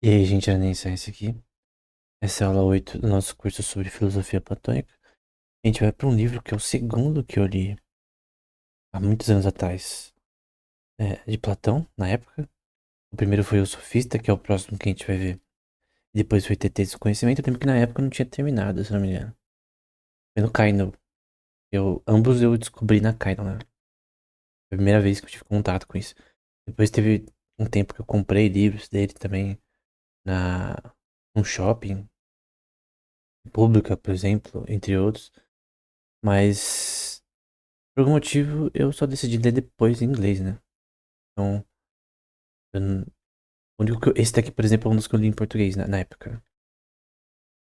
E aí, gente, era nem Science aqui. Essa é a aula 8 do nosso curso sobre filosofia platônica. A gente vai para um livro que é o segundo que eu li há muitos anos atrás, de Platão, na época. O primeiro foi o Sofista, que é o próximo que a gente vai ver. Depois foi TT do Conhecimento, eu lembro que na época eu não tinha terminado, se não me engano. Foi no Kindle. Ambos eu descobri na Kindle, né? Foi a primeira vez que eu tive contato com isso. Depois teve um tempo que eu comprei livros dele também na um shopping, Pública, por exemplo, entre outros. Mas por algum motivo, eu só decidi ler depois em inglês, né? Então, eu não- o único esse daqui, por exemplo, é um dos que eu li em português na época.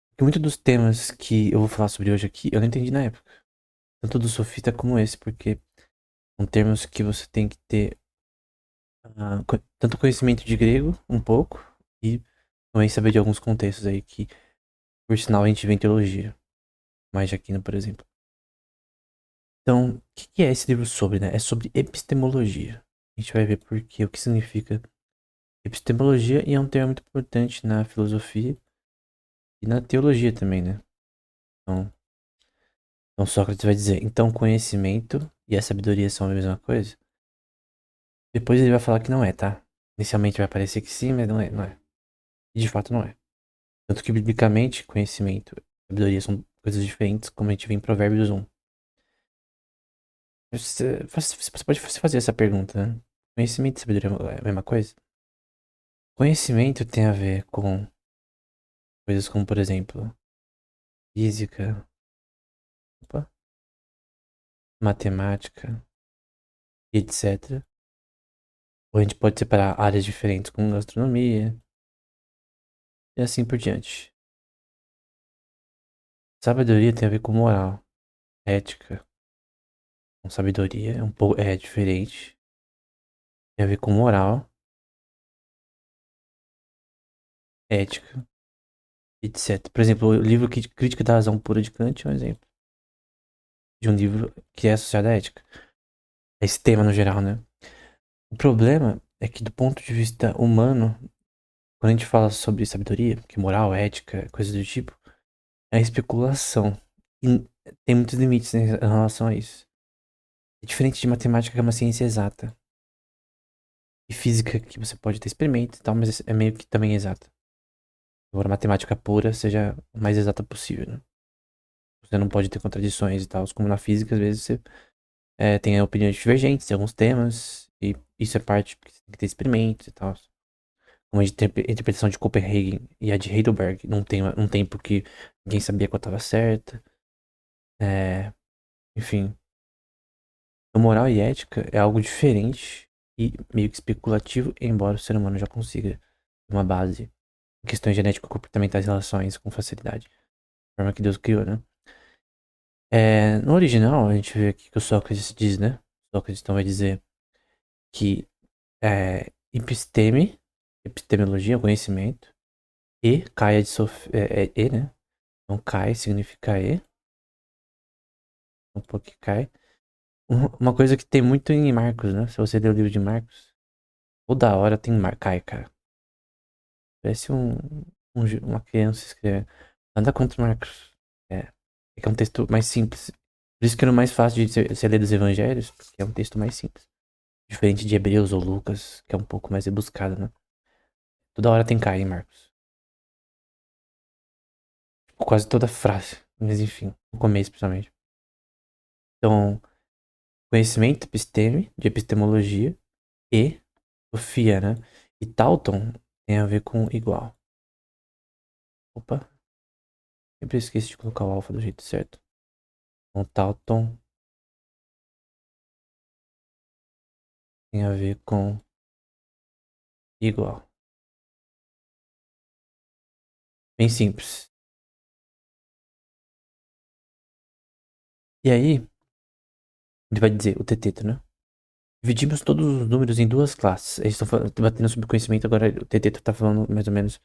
Porque muitos dos temas que eu vou falar sobre hoje aqui, eu não entendi na época. Tanto do sofista como esse, porque são termos que você tem que ter tanto conhecimento de grego, um pouco, e também saber de alguns contextos aí que, por sinal, a gente vê em teologia. Mais de Aquino, por exemplo. Então, o que é esse livro sobre, né? É sobre epistemologia. A gente vai ver por quê, o que significa epistemologia, e é um tema muito importante na filosofia e na teologia também, né? Então, então Sócrates vai dizer, então conhecimento e a sabedoria são a mesma coisa? Depois ele vai falar que não é, tá? Inicialmente vai parecer que sim, mas não é. E de fato não é. Tanto que biblicamente, conhecimento e sabedoria são coisas diferentes, como a gente vê em Provérbios 1. Você pode fazer essa pergunta, né? Conhecimento e sabedoria é a mesma coisa? Conhecimento tem a ver com coisas como, por exemplo, física, opa, matemática, etc. Ou a gente pode separar áreas diferentes como gastronomia e assim por diante. Sabedoria tem a ver com moral, ética. Com sabedoria é um pouco diferente. Tem a ver com moral, ética, etc. Por exemplo, o livro Crítica da Razão Pura de Kant é um exemplo de um livro que é associado à ética. Esse tema no geral, né? O problema é que do ponto de vista humano, quando a gente fala sobre sabedoria, que moral, ética, coisas do tipo, é especulação. E tem muitos limites em relação a isso. É diferente de matemática, que é uma ciência exata. E física, que você pode ter experimentos e tal, mas é meio que também exata. Embora a matemática pura seja o mais exata possível, né? Você não pode ter contradições e tal. Como na física, às vezes você tem opiniões divergentes em alguns temas. E isso é parte porque você tem que ter experimentos e tal. Como a interpretação de Copenhagen e a de Heidelberg. Não tem porque ninguém sabia qual estava certa. É, enfim. Então, moral e ética é algo diferente e meio que especulativo, embora o ser humano já consiga uma base em questões genético-comportamentais e relações com facilidade. Da forma que Deus criou, né? No original, a gente vê aqui que o Sócrates diz, né? Sócrates então vai dizer que epistemologia, conhecimento, e caia de né? Então, cai significa um pouco que cai. Uma coisa que tem muito em Marcos, né? Se você ler o livro de Marcos, toda hora tem cai, cara. Parece uma criança escrevendo. Nada contra o Marcos. É, é que é um texto mais simples. Por isso que é o mais fácil de você ler dos evangelhos, porque é um texto mais simples. Diferente de Hebreus ou Lucas, que é um pouco mais rebuscado, né? Toda hora tem cai em Marcos. Quase toda frase. Mas enfim, no começo principalmente. Então, conhecimento, episteme, de epistemologia e Sofia, né? E Dalton tem a ver com igual. Opa, sempre esqueço de colocar o alfa do jeito certo. Então, Dalton tem a ver com igual. Bem simples. E aí, ele vai dizer, o teteto, né? Dividimos todos os números em duas classes. Eles estão debatendo sobre conhecimento, agora o teteto tá falando mais ou menos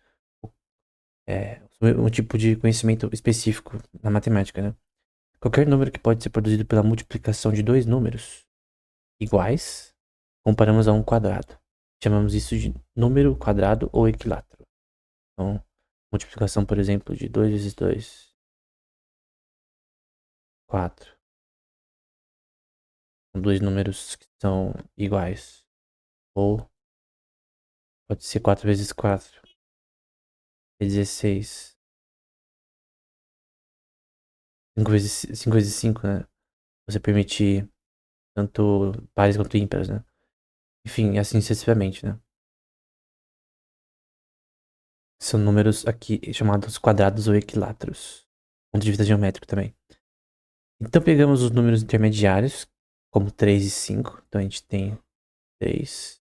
sobre um tipo de conhecimento específico na matemática, né? Qualquer número que pode ser produzido pela multiplicação de dois números iguais, comparamos a um quadrado. Chamamos isso de número quadrado ou equilátero. Então, multiplicação, por exemplo, de 2 vezes 2, 4. São dois números que são iguais. Ou pode ser 4 vezes 4, é 16. 5 vezes 5, né? Você permitir tanto pares quanto ímpares, né? Enfim, assim sucessivamente, né? São números aqui chamados quadrados ou equiláteros. Ponto de vista geométrico também. Então pegamos os números intermediários, como 3 e 5. Então a gente tem 3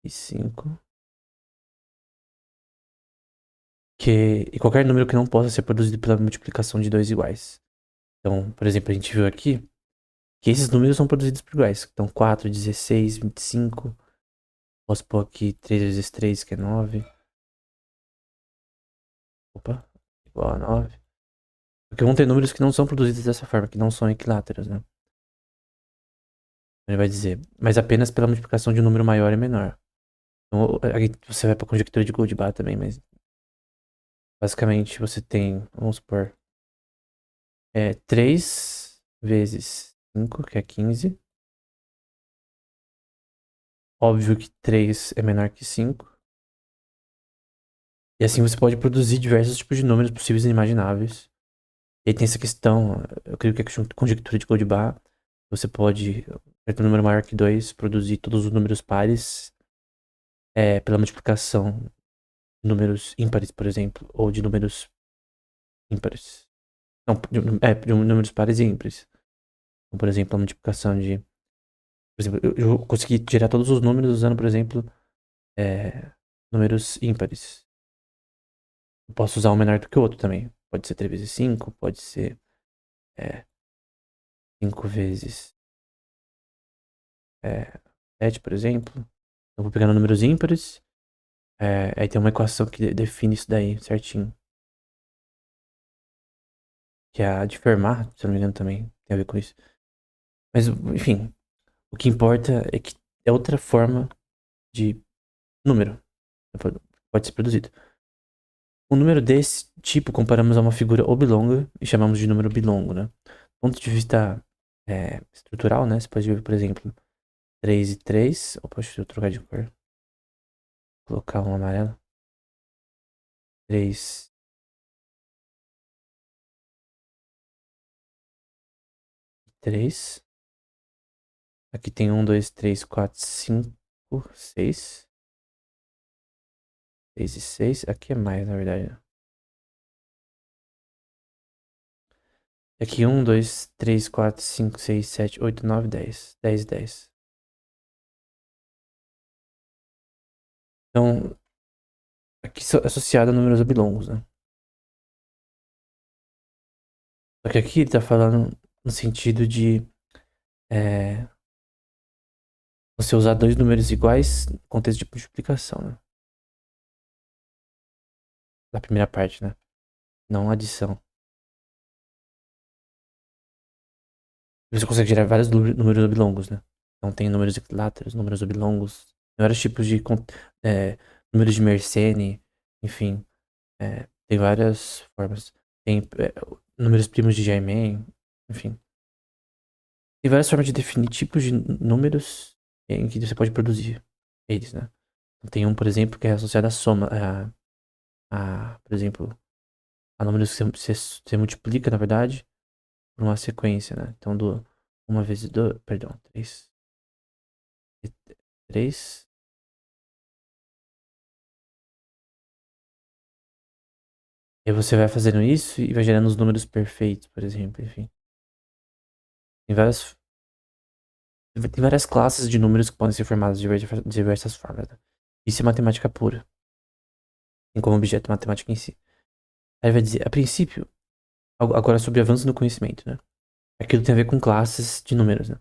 e 5. E qualquer número que não possa ser produzido pela multiplicação de dois iguais. Então, por exemplo, a gente viu aqui que esses números são produzidos por iguais. Então 4, 16, 25. Posso pôr aqui 3 vezes 3, que é 9. Opa, igual a 9. Porque vão ter números que não são produzidos dessa forma, que não são equiláteros, né? Ele vai dizer, mas apenas pela multiplicação de um número maior e menor. Então, aí você vai para a conjectura de Goldbach também, mas basicamente você tem, vamos supor, 3 vezes 5, que é 15. Óbvio que 3 é menor que 5. E assim você pode produzir diversos tipos de números possíveis e inimagináveis. E aí tem essa questão, eu creio que é a conjectura de Goldbach. Você pode, perto um número maior que 2, produzir todos os números pares pela multiplicação de números ímpares, por exemplo, ou de números ímpares. Não, de números pares e ímpares. Então, por exemplo, a multiplicação de. Por exemplo, eu consegui tirar todos os números usando, por exemplo, números ímpares. Eu posso usar um menor do que o outro também. Pode ser 3 vezes 5, pode ser é, 5 vezes 7, por exemplo. Eu vou pegando números ímpares. Aí tem uma equação que define isso daí certinho. Que é a de Fermat, se eu não me engano, também tem a ver com isso. Mas, enfim, o que importa é que é outra forma de número. Pode ser produzido. Um número desse tipo comparamos a uma figura oblonga e chamamos de número bilongo, né? Do ponto de vista estrutural, né? Você pode ver, por exemplo, 3 e 3. Opa, deixa eu trocar de cor. Colocar um amarelo. 3 e 3. Aqui tem 1, 2, 3, 4, 5, 6. 6 e 6. Aqui é mais, na verdade. Aqui 1, 2, 3, 4, 5, 6, 7, 8, 9, 10. 10 e 10. Então, aqui associado a números oblongos, né? Só que aqui ele tá falando no sentido de você usar dois números iguais no contexto de multiplicação, né? Da primeira parte, né? Não adição. Você consegue gerar vários números oblongos, né? Então tem números equiláteros, números oblongos, vários tipos de números de Mersenne, enfim, tem várias formas. Tem números primos de Germain, enfim. Tem várias formas de definir tipos de números em que você pode produzir eles, né? Então, tem um, por exemplo, que é associado à soma, por exemplo, a números que você multiplica, na verdade, por uma sequência, né? Então, uma vezes dois, perdão, 3, 3. E aí você vai fazendo isso e vai gerando os números perfeitos, por exemplo, enfim. Tem várias, tem várias classes de números que podem ser formados de diversas formas, né? Isso é matemática pura. Tem como objeto matemática em si. Aí vai dizer, a princípio, agora sobre avanço no conhecimento, né? Aquilo tem a ver com classes de números, né?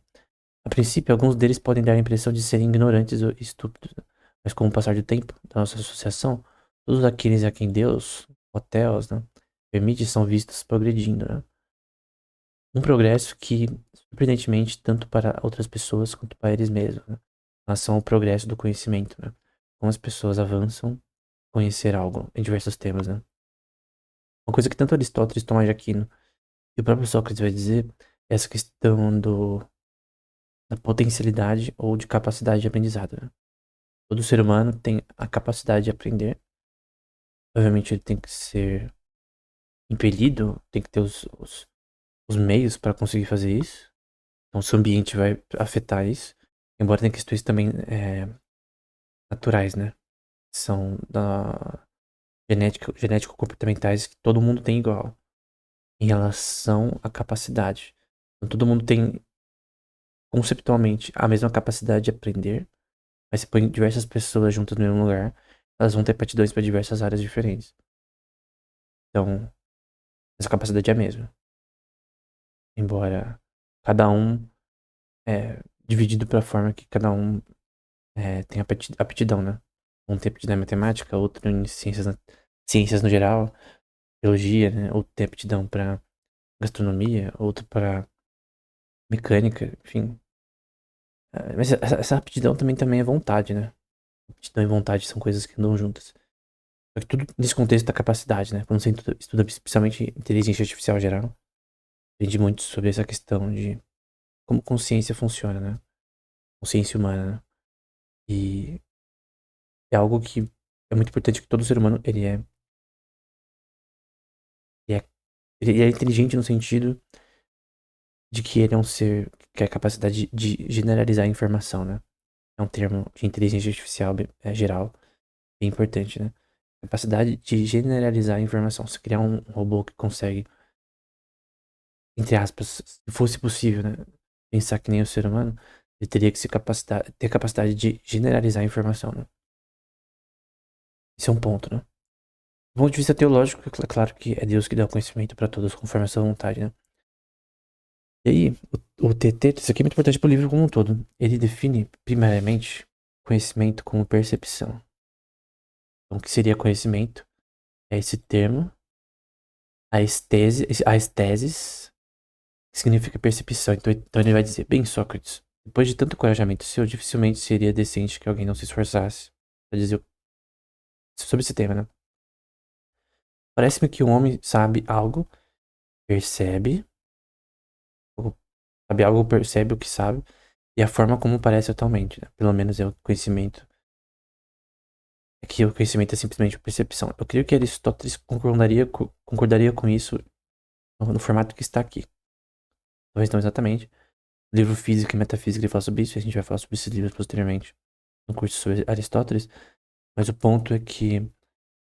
A princípio, alguns deles podem dar a impressão de serem ignorantes ou estúpidos, né? Mas com o passar do tempo, da nossa associação, todos aqueles a quem Deus, ou Theos, né, permite são vistos progredindo, né? Um progresso que, surpreendentemente, tanto para outras pessoas quanto para eles mesmos, né? Em relação ao progresso do conhecimento, né? Como as pessoas avançam conhecer algo em diversos temas, né? Uma coisa que tanto Aristóteles, Tomás de Aquino e o próprio Sócrates vai dizer é essa questão da potencialidade ou de capacidade de aprendizado, né? Todo ser humano tem a capacidade de aprender. Obviamente, ele tem que ser impelido, tem que ter os meios para conseguir fazer isso. Então, o seu ambiente vai afetar isso. Embora tenha questões também naturais, né? São da genético-comportamentais que todo mundo tem igual em relação à capacidade. Então, todo mundo tem conceptualmente a mesma capacidade de aprender, mas se põe diversas pessoas juntas no mesmo lugar, elas vão ter aptidões para diversas áreas diferentes. Então, essa capacidade é a mesma. Embora cada um dividido para a forma que cada um tem aptidão, né? Um tem aptidão em matemática, outro em ciências no geral, biologia, né? Outro tem aptidão para gastronomia, outro para mecânica, enfim. Mas essa aptidão também é vontade, né? Aptidão e vontade são coisas que andam juntas. Só que tudo nesse contexto da capacidade, né? Quando você estuda especialmente inteligência artificial geral, aprende muito sobre essa questão de como consciência funciona, né? Consciência humana, né? E é algo que é muito importante que todo ser humano, ele é, ele é inteligente no sentido de que ele é um ser que tem a capacidade de generalizar a informação, né? É um termo de inteligência artificial geral, bem importante, né? Capacidade de generalizar a informação. Se criar um robô que consegue, entre aspas, se fosse possível, né? Pensar que nem o ser humano, ele teria que ter capacidade de generalizar a informação, né? Esse é um ponto, né? Do ponto de vista teológico, é claro que é Deus que dá o conhecimento para todos conforme a sua vontade, né? E aí, o TT, isso aqui é muito importante para o livro como um todo. Ele define, primariamente, conhecimento como percepção. Então, o que seria conhecimento? É esse termo, a esteses, que significa percepção. Então ele vai dizer, bem, Sócrates, depois de tanto encorajamento seu, dificilmente seria decente que alguém não se esforçasse para dizer sobre esse tema, né? Parece-me que um homem sabe algo, percebe, ou sabe algo, percebe o que sabe, e a forma como parece atualmente, né? Pelo menos é o conhecimento. É que o conhecimento é simplesmente percepção. Eu creio que Aristóteles concordaria com isso no formato que está aqui. Talvez não exatamente. O livro Física e Metafísica ele fala sobre isso, e a gente vai falar sobre esses livros posteriormente no curso sobre Aristóteles. Mas o ponto é que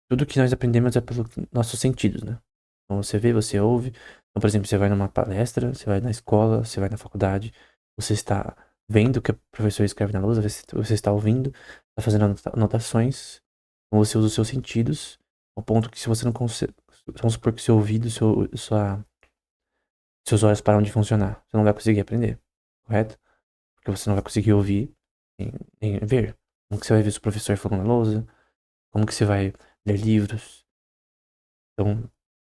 tudo que nós aprendemos é pelos nossos sentidos, né? Então você vê, você ouve. Então, por exemplo, você vai numa palestra, você vai na escola, você vai na faculdade, você está vendo o que o professor escreve na lousa, você está ouvindo, está fazendo anotações, então você usa os seus sentidos, ao ponto que se você não consegue. Vamos supor que seu ouvido, seus olhos param de funcionar. Você não vai conseguir aprender, correto? Porque você não vai conseguir ouvir nem ver. Como que você vai ver seu professor falando na lousa? Como que você vai ler livros? Então,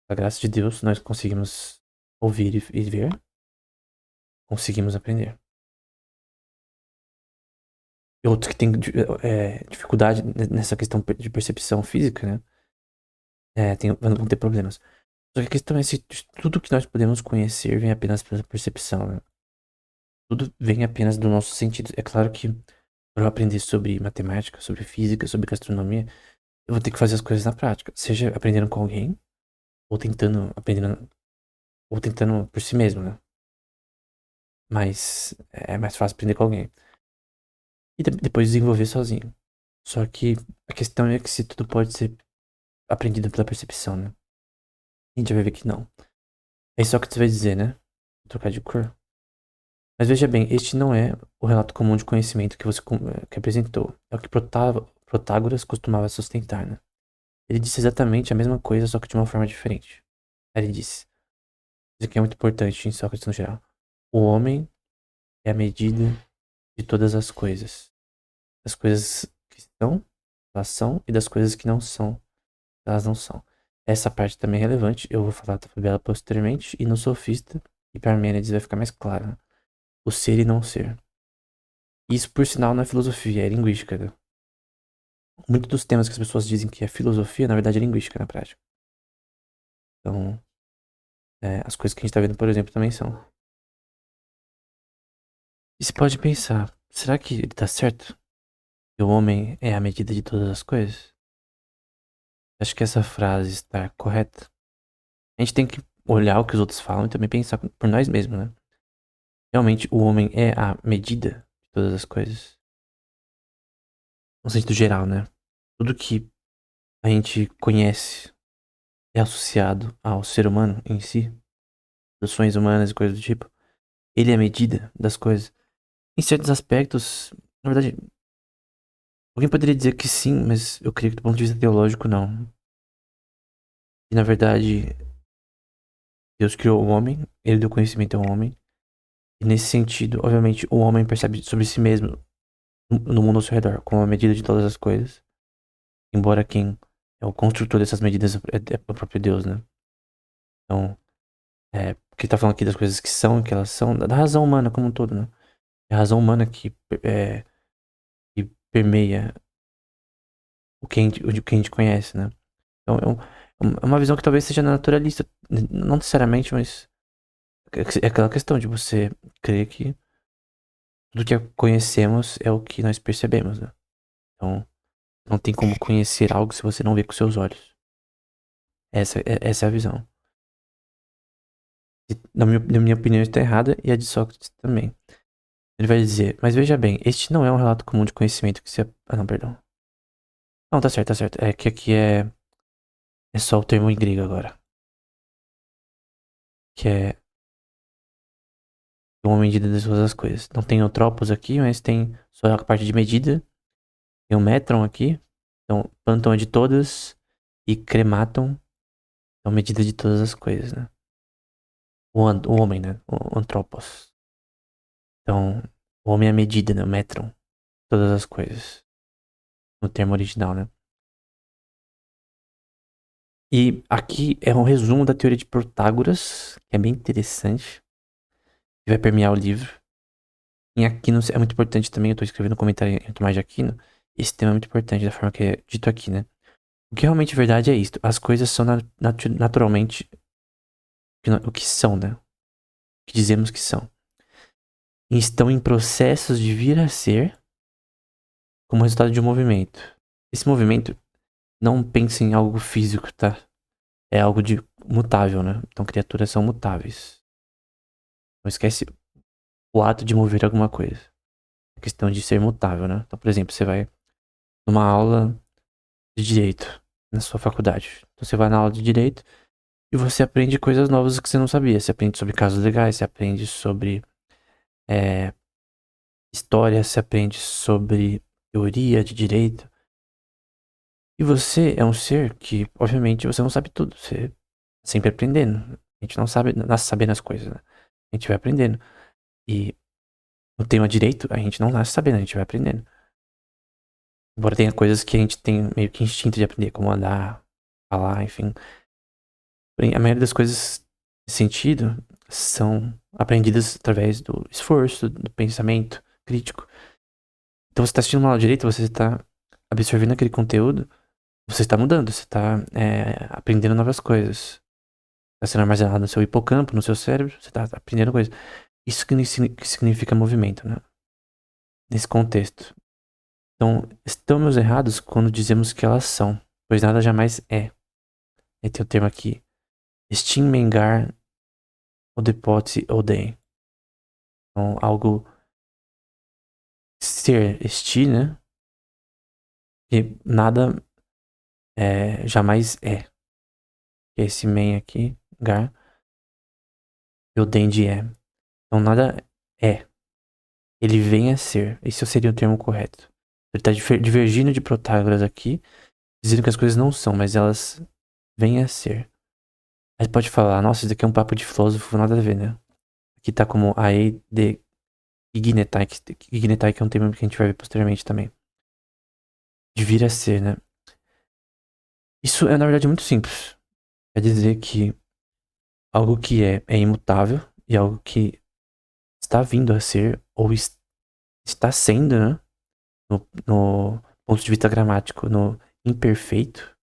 a graça de Deus, nós conseguimos ouvir e ver, conseguimos aprender. E outros que têm dificuldade nessa questão de percepção física, né? Vão ter problemas. Só que a questão é se tudo que nós podemos conhecer vem apenas pela percepção, né? Tudo vem apenas do nosso sentido. É claro que para eu aprender sobre matemática, sobre física, sobre gastronomia, eu vou ter que fazer as coisas na prática. Seja aprendendo com alguém, ou tentando por si mesmo, né? Mas é mais fácil aprender com alguém. E depois desenvolver sozinho. Só que a questão é que se tudo pode ser aprendido pela percepção, né? A gente vai ver que não. É só que você vai dizer, né? Vou trocar de cor. Mas veja bem, este não é o relato comum de conhecimento que você que apresentou. É o que Protágoras costumava sustentar, né? Ele disse exatamente a mesma coisa, só que de uma forma diferente. Ele disse, isso aqui é muito importante em Sócrates no geral. O homem é a medida de todas as coisas. Das coisas que são, elas são, e das coisas que não são, elas não são. Essa parte também é relevante, eu vou falar sobre ela posteriormente, e no Sofista e Parmênides vai ficar mais claro, né? O ser e não ser. Isso, por sinal, não é filosofia, é linguística, né? muitos dos temas que as pessoas dizem que é filosofia, na verdade é linguística na prática. Então, as coisas que a gente tá vendo, por exemplo, também são. E você pode pensar, será que ele tá certo? Que o homem é a medida de todas as coisas? Acho que essa frase está correta. A gente tem que olhar o que os outros falam e também pensar por nós mesmos, né? Realmente o homem é a medida de todas as coisas? No sentido geral, né? Tudo que a gente conhece é associado ao ser humano em si, ações humanas e coisas do tipo. Ele é a medida das coisas. Em certos aspectos, na verdade, alguém poderia dizer que sim, mas eu creio que do ponto de vista teológico, não. E na verdade, Deus criou o homem, ele deu conhecimento ao homem. E nesse sentido, obviamente, o homem percebe sobre si mesmo no mundo ao seu redor como a medida de todas as coisas. Embora quem é o construtor dessas medidas é o próprio Deus, né? Então, porque tá falando aqui das coisas que são, que elas são, da razão humana como um todo, né? É a razão humana que permeia o que a gente conhece, né? Então, é uma visão que talvez seja naturalista, não necessariamente, mas é aquela questão de você crer que tudo que conhecemos é o que nós percebemos, né? Então, não tem como conhecer algo se você não vê com seus olhos. Essa é a visão. E, na minha opinião, está errada e a de Sócrates também. Ele vai dizer, mas veja bem, este não é um relato comum de conhecimento que se... Ah, não, perdão. Não, tá certo, tá certo. É que aqui é só o termo em grego agora. Que é uma medida de todas as coisas. Não tem o tropos aqui, mas tem só a parte de medida. Tem o metron aqui. Então, panton é de todas. E crematon é a medida de todas as coisas, né? O homem, né? O antropos. Então, o homem é a medida, né? O metron. Todas as coisas. No termo original, né? E aqui é um resumo da teoria de Protágoras, que é bem interessante, que vai permear o livro. Em Aquino é muito importante também, eu tô escrevendo um comentário em Tomás de Aquino, esse tema é muito importante da forma que é dito aqui, né? O que realmente é verdade é isto, as coisas são naturalmente o que são, né? O que dizemos que são. E estão em processos de vir a ser como resultado de um movimento. Esse movimento, não pense em algo físico, tá? É algo de mutável, né? Então criaturas são mutáveis. Não esquece o ato de mover alguma coisa. A questão de ser mutável, né? Então, por exemplo, você vai numa aula de direito na sua faculdade. Então, você vai na aula de direito e você aprende coisas novas que você não sabia. Você aprende sobre casos legais, você aprende sobre é, história, você aprende sobre teoria de direito. E você é um ser que, obviamente, você não sabe tudo. Você tá sempre aprendendo. A gente não sabe, nasce sabendo as coisas, né? A gente vai aprendendo. E no tema direito, a gente não nasce sabendo, a gente vai aprendendo. Embora tenha coisas que a gente tem meio que instinto de aprender, como andar, falar, enfim. Porém, a maioria das coisas de sentido são aprendidas através do esforço, do pensamento crítico. Então, você está assistindo uma aula de direito, você está absorvendo aquele conteúdo, você está mudando, você está aprendendo novas coisas. Está sendo armazenado no seu hipocampo, no seu cérebro, você está aprendendo coisas. Isso que significa movimento, né? Nesse contexto. Então, estamos errados quando dizemos que elas são, pois nada jamais é. Aí tem o termo aqui, Stimmengar Odepote Odem. Então, algo ser, né? E nada jamais é. Que é esse men aqui, gar, e o den de é. Então, nada é. Ele vem a ser. Esse seria o termo correto. Ele está divergindo de Protágoras aqui, dizendo que as coisas não são, mas elas vêm a ser. Aí pode falar, nossa, isso daqui é um papo de filósofo, nada a ver, né? Aqui tá como ae de ignetai, que é um termo que a gente vai ver posteriormente também. De vir a ser, né? Isso é, na verdade, muito simples. Quer dizer que algo que é imutável e algo que está vindo a ser ou está sendo, né? No ponto de vista gramático, no imperfeito.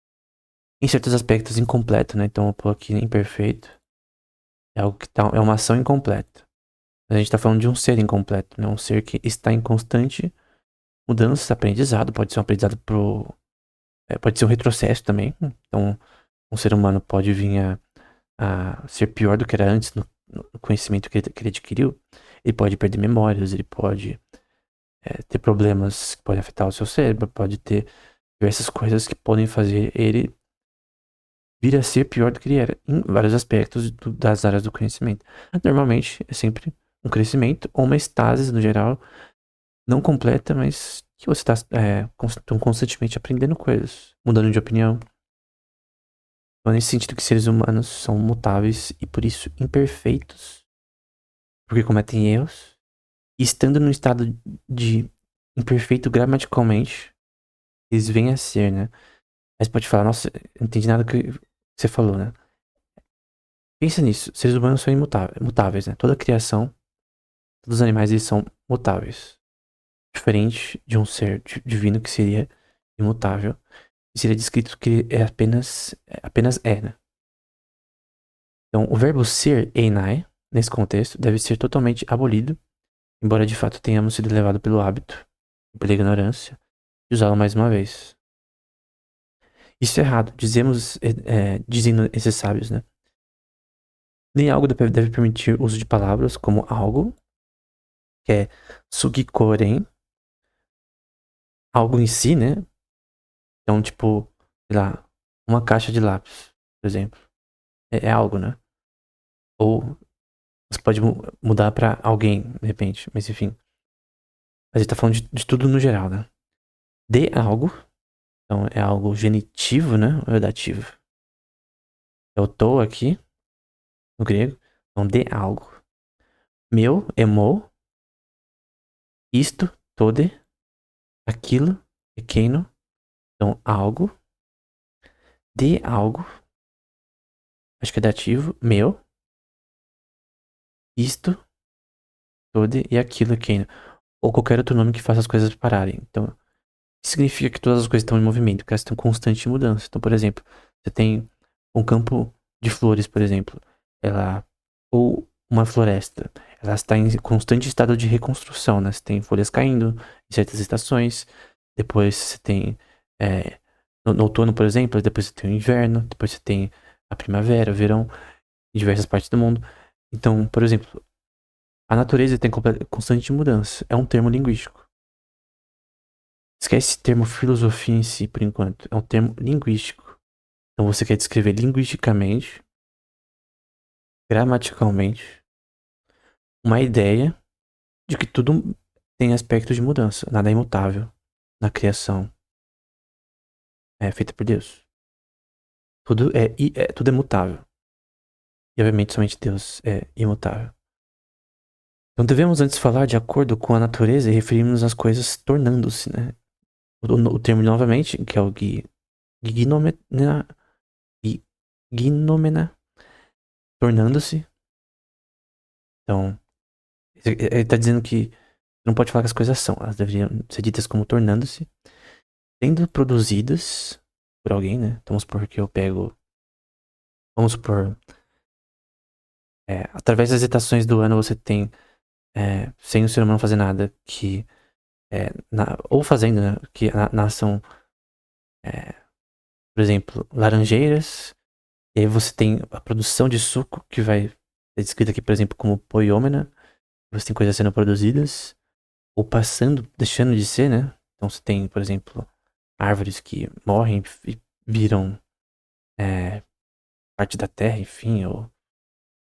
Em certos aspectos, incompleto, né? Então, eu pôr aqui imperfeito. É algo que tá, é uma ação incompleta. A gente tá falando de um ser incompleto, né? Um ser que está em constante mudança, aprendizado. Pode ser um aprendizado pode ser um retrocesso também. Então, um ser humano pode vir a ser pior do que era antes no conhecimento que ele adquiriu. Ele pode perder memórias, ele pode ter problemas que podem afetar o seu cérebro, pode ter diversas coisas que podem fazer ele vir a ser pior do que ele era em vários aspectos das áreas do conhecimento. Normalmente é sempre um crescimento ou uma estase no geral, não completa, mas que você está constantemente aprendendo coisas, mudando de opinião. Então, nesse sentido que seres humanos são mutáveis e por isso imperfeitos, porque cometem erros, e estando no estado de imperfeito gramaticalmente, eles vêm a ser, né? Aí você pode falar, nossa, eu não entendi nada que você falou, né? Pensa nisso, seres humanos são mutáveis, né? Toda criação, todos os animais, eles são mutáveis. Diferente de um ser divino que seria imutável. E seria descrito que apenas é, né? Então, o verbo ser, einai, nesse contexto, deve ser totalmente abolido, embora de fato tenhamos sido levados pelo hábito, pela ignorância, de usá-lo mais uma vez. Isso é errado, dizendo esses sábios, né? Nem algo deve permitir o uso de palavras como algo, que é sugikoren, algo em si, né? Então, tipo, sei lá, uma caixa de lápis, por exemplo. É algo, né? Ou você pode mudar pra alguém, de repente, mas enfim. Mas ele tá falando de tudo no geral, né? De algo, então é algo genitivo, né? Ou é dativo? Eu tô aqui, no grego, então de algo. Meu, emo, isto, tode, aquilo, pequeno, então algo, de algo, acho que é dativo, meu, isto, tode e aquilo, pequeno. Ou qualquer outro nome que faça as coisas pararem. Então, significa que todas as coisas estão em movimento, que elas estão em constante mudança. Então, por exemplo, você tem um campo de flores, por exemplo, ela ou uma floresta, ela está em constante estado de reconstrução, né? Você tem folhas caindo em certas estações, depois você tem no outono, por exemplo, depois você tem o inverno, depois você tem a primavera, o verão, em diversas partes do mundo. Então, por exemplo, a natureza tem constante mudança. É um termo linguístico. Esquece esse termo filosofia em si, por enquanto. É um termo linguístico. Então você quer descrever linguisticamente, gramaticalmente, uma ideia de que tudo tem aspecto de mudança. Nada é imutável na criação feita por Deus. Tudo é mutável. E obviamente somente Deus é imutável. Então devemos antes falar de acordo com a natureza e referirmos às coisas tornando-se, né? O termo novamente, que é o gnomena, gnomena, tornando-se. Então, ele tá dizendo que não pode falar que as coisas são. Elas deveriam ser ditas como tornando-se, sendo produzidas por alguém, né? Então, vamos supor que eu pego. Vamos supor. Através das estações do ano você tem, sem o ser humano fazer nada, que. Ou fazendo, né? Que nasçam, por exemplo, laranjeiras. E aí você tem a produção de suco, que vai ser descrita aqui, por exemplo, como poiômena. Você tem coisas sendo produzidas, ou passando, deixando de ser, né? Então você tem, por exemplo, árvores que morrem e viram parte da terra, enfim, ou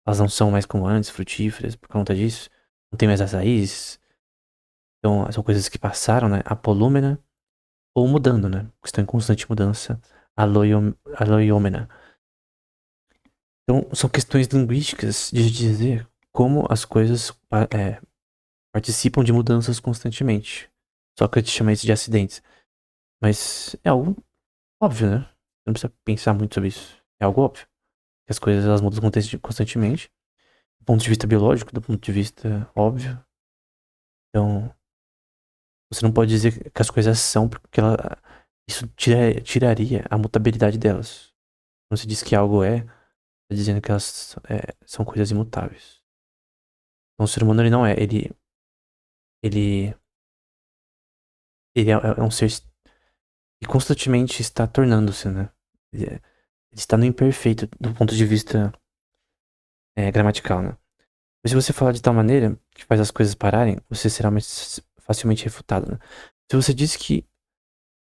elas não são mais como antes, frutíferas, por conta disso. Não tem mais as raízes. Então, são coisas que passaram, né? Apolúmena, ou mudando, né? Que estão em constante mudança. Aloiômena. Então, são questões linguísticas de dizer como as coisas participam de mudanças constantemente. Sócrates chama isso de acidentes. Mas é algo óbvio, né? Você não precisa pensar muito sobre isso. É algo óbvio. Que as coisas elas mudam constantemente. Do ponto de vista biológico, do ponto de vista óbvio. Então, Você não pode dizer que as coisas são, porque isso tiraria a mutabilidade delas. Quando você diz que algo tá dizendo que elas são coisas imutáveis. Então o ser humano ele não é, ele, ele é um ser que constantemente está tornando-se, né? Ele está no imperfeito do ponto de vista gramatical, né? Mas se você falar de tal maneira que faz as coisas pararem, você será mais facilmente refutado, né? Se você diz que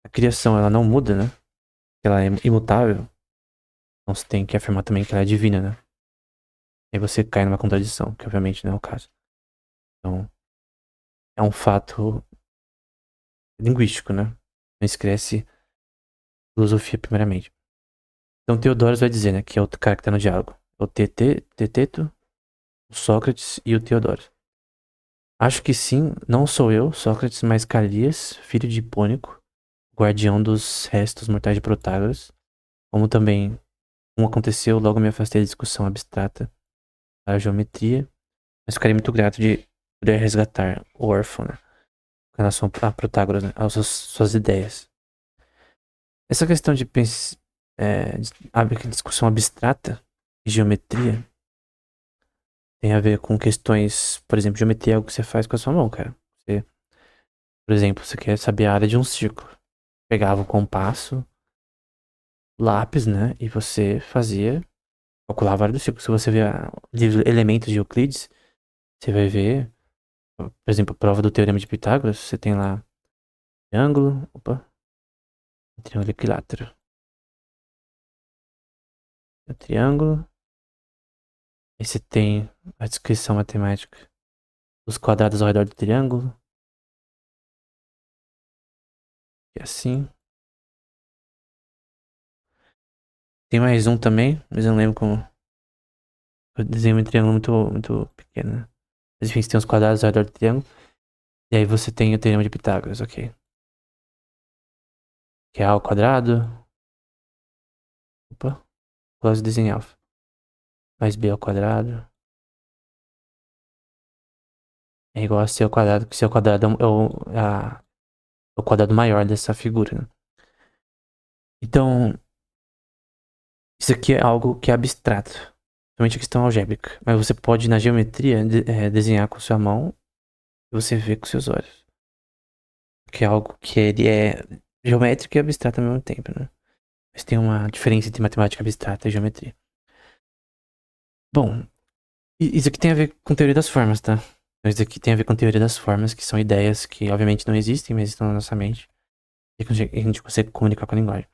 a criação ela não muda, né? Que ela é imutável, então você tem que afirmar também que ela é divina, né? Aí você cai numa contradição, que obviamente não é o caso. Então, é um fato linguístico, né? Não esquece filosofia primeiramente. Então Teodoro vai dizer, né, que é o cara que tá no diálogo. É o Teteto, o Sócrates e o Teodoro. Acho que sim, não sou eu, Sócrates, mas Calias, filho de Hipônico, guardião dos restos mortais de Protágoras. Como também, como aconteceu, logo me afastei da discussão abstrata da geometria, mas ficaria muito grato de poder resgatar o órfão, né, com relação a Protágoras, né, às suas ideias. Essa questão de discussão abstrata e geometria tem a ver com questões, por exemplo, geometria é algo que você faz com a sua mão, cara. Você, por exemplo, você quer saber a área de um círculo. Pegava o compasso, lápis, né? E você fazia, calculava a área do círculo. Se você ver o livro Elementos de Euclides, você vai ver, por exemplo, a prova do Teorema de Pitágoras, você tem lá triângulo equilátero. O triângulo, aí você tem a descrição matemática dos quadrados ao redor do triângulo, e assim. Tem mais um também, mas eu não lembro como. Eu desenhei um triângulo muito pequeno, né? Mas enfim, você tem os quadrados ao redor do triângulo. E aí você tem o teorema de Pitágoras, ok? Que é A ao quadrado. Opa, gosto de desenhar. Mais B ao quadrado. É igual a C ao quadrado, que C ao quadrado é o quadrado maior dessa figura, né? Então, isso aqui é algo que é abstrato. Somente a questão algébrica. Mas você pode, na geometria, desenhar com sua mão e você vê com seus olhos. Que é algo que ele é geométrico e abstrato ao mesmo tempo, né? Mas tem uma diferença entre matemática abstrata e geometria. Bom, isso aqui tem a ver com teoria das formas, tá? Então, isso aqui tem a ver com teoria das formas, que são ideias que obviamente não existem, mas estão na nossa mente. E que a gente consegue comunicar com a linguagem.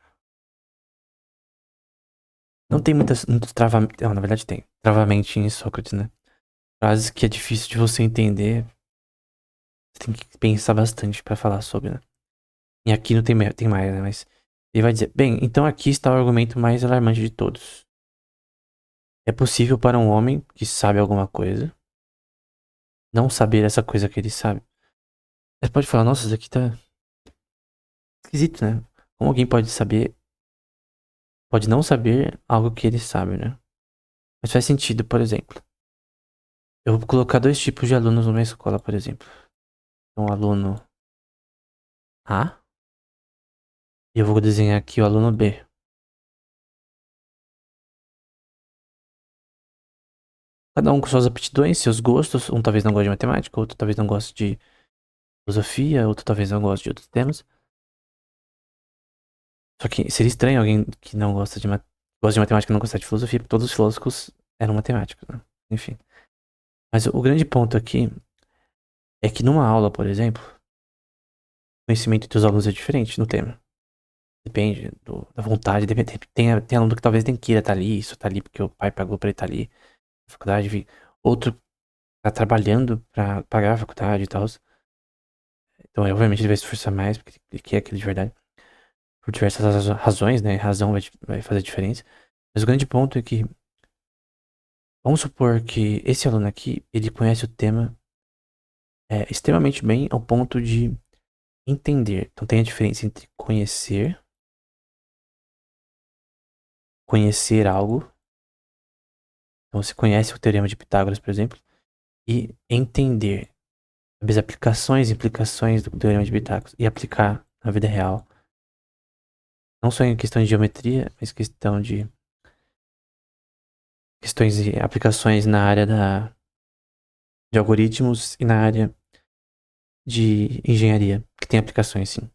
Não tem muitos travamentos. Não, na verdade tem. Travamente em Sócrates, né? Frases que é difícil de você entender. Você tem que pensar bastante pra falar sobre, né? E aqui não tem mais, né? Mas ele vai dizer: bem, então aqui está o argumento mais alarmante de todos. É possível para um homem que sabe alguma coisa não saber essa coisa que ele sabe. Você pode falar: nossa, isso aqui tá esquisito, né? Como alguém pode não saber algo que ele sabe, né? Mas faz sentido, por exemplo. Eu vou colocar dois tipos de alunos numa escola, por exemplo. Um aluno A e eu vou desenhar aqui o aluno B. Cada um com suas aptidões, seus gostos. Um talvez não goste de matemática, outro talvez não goste de filosofia, outro talvez não goste de outros temas. Só que seria estranho alguém que não gosta de matemática e não gostar de filosofia, porque todos os filósofos eram matemáticos, né? Enfim. Mas o grande ponto aqui é que numa aula, por exemplo, o conhecimento dos alunos é diferente no tema. Depende da vontade. Tem aluno que talvez nem queira estar ali, isso tá ali porque o pai pagou pra ele estar ali na faculdade. Outro tá trabalhando pra pagar a faculdade e tal. Então, obviamente, ele vai se esforçar mais porque ele quer aquilo de verdade. Por diversas razões, né? Razão vai fazer diferença. Mas o grande ponto é que, vamos supor que esse aluno aqui, ele conhece o tema extremamente bem ao ponto de entender. Então, tem a diferença entre conhecer algo. Então, você conhece o teorema de Pitágoras, por exemplo, e entender. as aplicações e implicações do Teorema de Pitágoras e aplicar na vida real. Não só em questão de geometria, mas questão de questões e aplicações na área de algoritmos e na área de engenharia, que tem aplicações sim.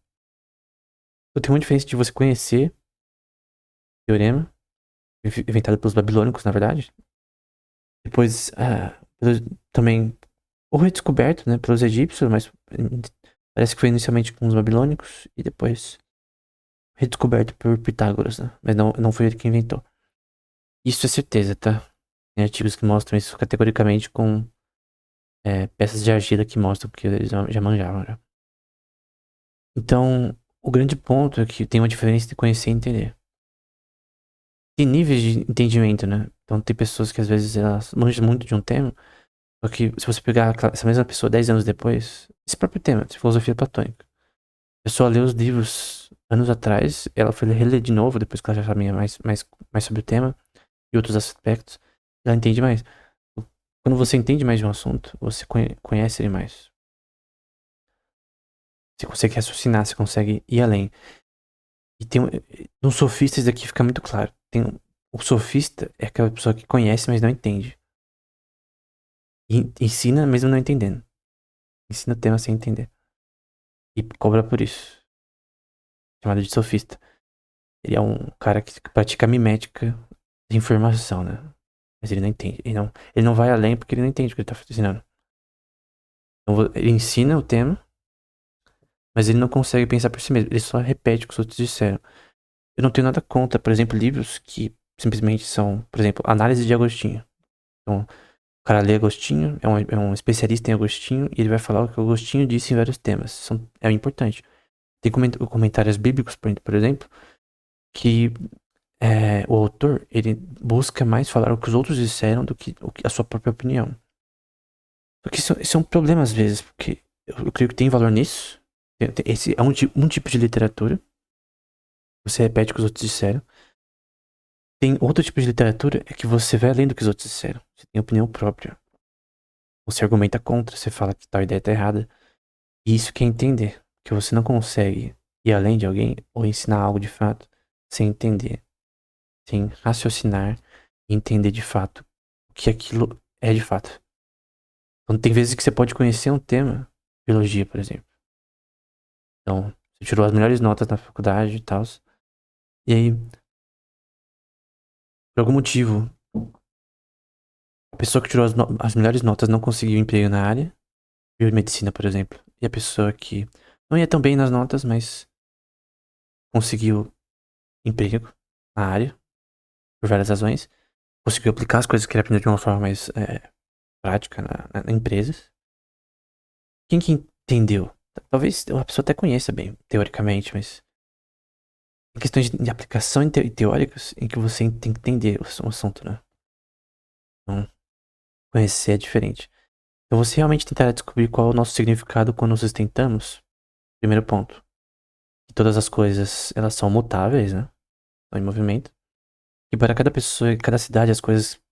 Então, tem uma diferença de você conhecer o teorema, inventado pelos babilônicos, na verdade. Depois, também, ou redescoberto, né, pelos egípcios, mas parece que foi inicialmente com os babilônicos e depois redescoberto por Pitágoras, né? Mas não foi ele que inventou. Isso é certeza, tá? Tem artigos que mostram isso categoricamente com peças de argila que mostram que eles já manjavam. Já. Então, o grande ponto é que tem uma diferença de conhecer e entender. Tem níveis de entendimento, né? Então, tem pessoas que às vezes elas manjam muito de um tema, só que se você pegar essa mesma pessoa 10 anos depois, esse próprio tema, de filosofia platônica, a pessoa lê os livros anos atrás, ela foi reler de novo, depois que ela já sabia mais sobre o tema e outros aspectos, ela entende mais. Quando você entende mais de um assunto, você conhece ele mais. Você consegue raciocinar, você consegue ir além. E tem nos sofistas daqui fica muito claro. O sofista é aquela pessoa que conhece, mas não entende. E ensina mesmo não entendendo. Ensina o tema sem entender. E cobra por isso. Chamado de sofista. Ele é um cara que pratica mimética de informação, né? Mas ele não entende. Ele não vai além porque ele não entende o que ele tá ensinando. Então, ele ensina o tema, mas ele não consegue pensar por si mesmo. Ele só repete o que os outros disseram. Eu não tenho nada contra, por exemplo, livros que simplesmente são, por exemplo, análise de Agostinho. Então, o cara lê Agostinho, é um especialista em Agostinho, e ele vai falar o que Agostinho disse em vários temas. É importante. Tem comentários bíblicos, por exemplo, que o autor, ele busca mais falar o que os outros disseram do que a sua própria opinião. Porque isso é um problema às vezes, porque eu creio que tem valor nisso. Esse é um tipo de literatura. Você repete o que os outros disseram. Tem outro tipo de literatura é que você vai além do que os outros disseram. Você tem opinião própria. Você argumenta contra, você fala que tal ideia tá errada. E isso quer entender. Que você não consegue ir além de alguém ou ensinar algo de fato sem entender. Sem raciocinar e entender de fato o que aquilo é de fato. Então tem vezes que você pode conhecer um tema, biologia, por exemplo. Então, você tirou as melhores notas na faculdade e tal. E aí, por algum motivo, a pessoa que tirou as melhores notas não conseguiu emprego na área. Biomedicina, por exemplo. E a pessoa que não ia tão bem nas notas, mas conseguiu emprego na área, por várias razões. Conseguiu aplicar as coisas que ele aprendeu de uma forma mais prática em empresas. Quem que entendeu? Talvez a pessoa até conheça bem, teoricamente, mas em questões de aplicação e teóricas, em que você tem que entender o assunto, né? Então, conhecer é diferente. Então, você realmente tentar descobrir qual é o nosso significado quando nos sustentamos, primeiro ponto. Que todas as coisas, elas são mutáveis, né? Estão em movimento. E para cada pessoa e cada cidade, as coisas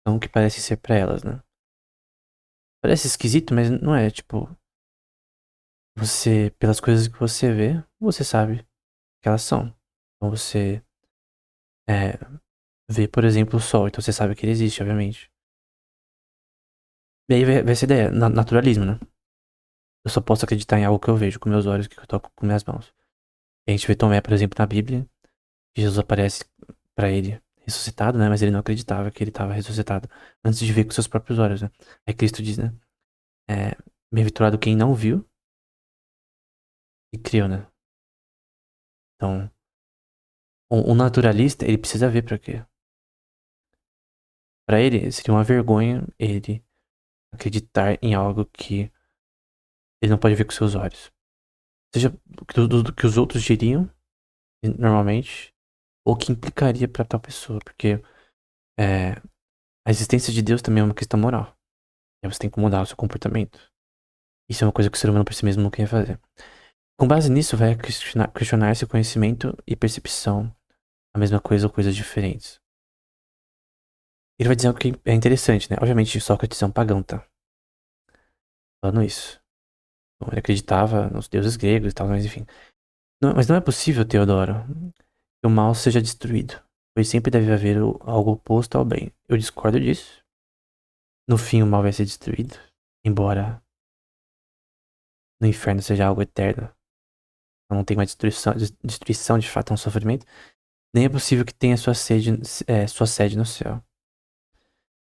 são o que parecem ser pra elas, né? Parece esquisito, mas não é. Tipo, pelas coisas que você vê, você sabe que elas são. Então você é, vê, por exemplo, o sol, então você sabe que ele existe, obviamente. E aí vai essa ideia, naturalismo, né? Eu só posso acreditar em algo que eu vejo com meus olhos, que eu toco com minhas mãos. E a gente vê Tomé, por exemplo, na Bíblia, que Jesus aparece pra ele ressuscitado, né? Mas ele não acreditava que ele estava ressuscitado antes de ver com seus próprios olhos, né? Aí Cristo diz, né? Bem-aventurado quem não viu e criou, né? Então, o naturalista, ele precisa ver pra quê? Pra ele, seria uma vergonha ele acreditar em algo que ele não pode ver com seus olhos. Seja do que os outros diriam, normalmente, ou que implicaria pra tal pessoa, porque é, a existência de Deus também é uma questão moral. E aí você tem que mudar o seu comportamento. Isso é uma coisa que o ser humano por si mesmo não quer fazer. Com base nisso, vai questionar se conhecimento e percepção a mesma coisa ou coisas diferentes. Ele vai dizer algo que é interessante, né? Obviamente, Sócrates é um pagão, tá? Falando isso. Ele acreditava nos deuses gregos e tal, mas enfim. Mas não é possível, Teodoro, que o mal seja destruído, pois sempre deve haver algo oposto ao bem. Eu discordo disso. No fim, o mal vai ser destruído, embora no inferno seja algo eterno. Não tem uma destruição de fato, é um sofrimento. Nem é possível que tenha sua sede no céu.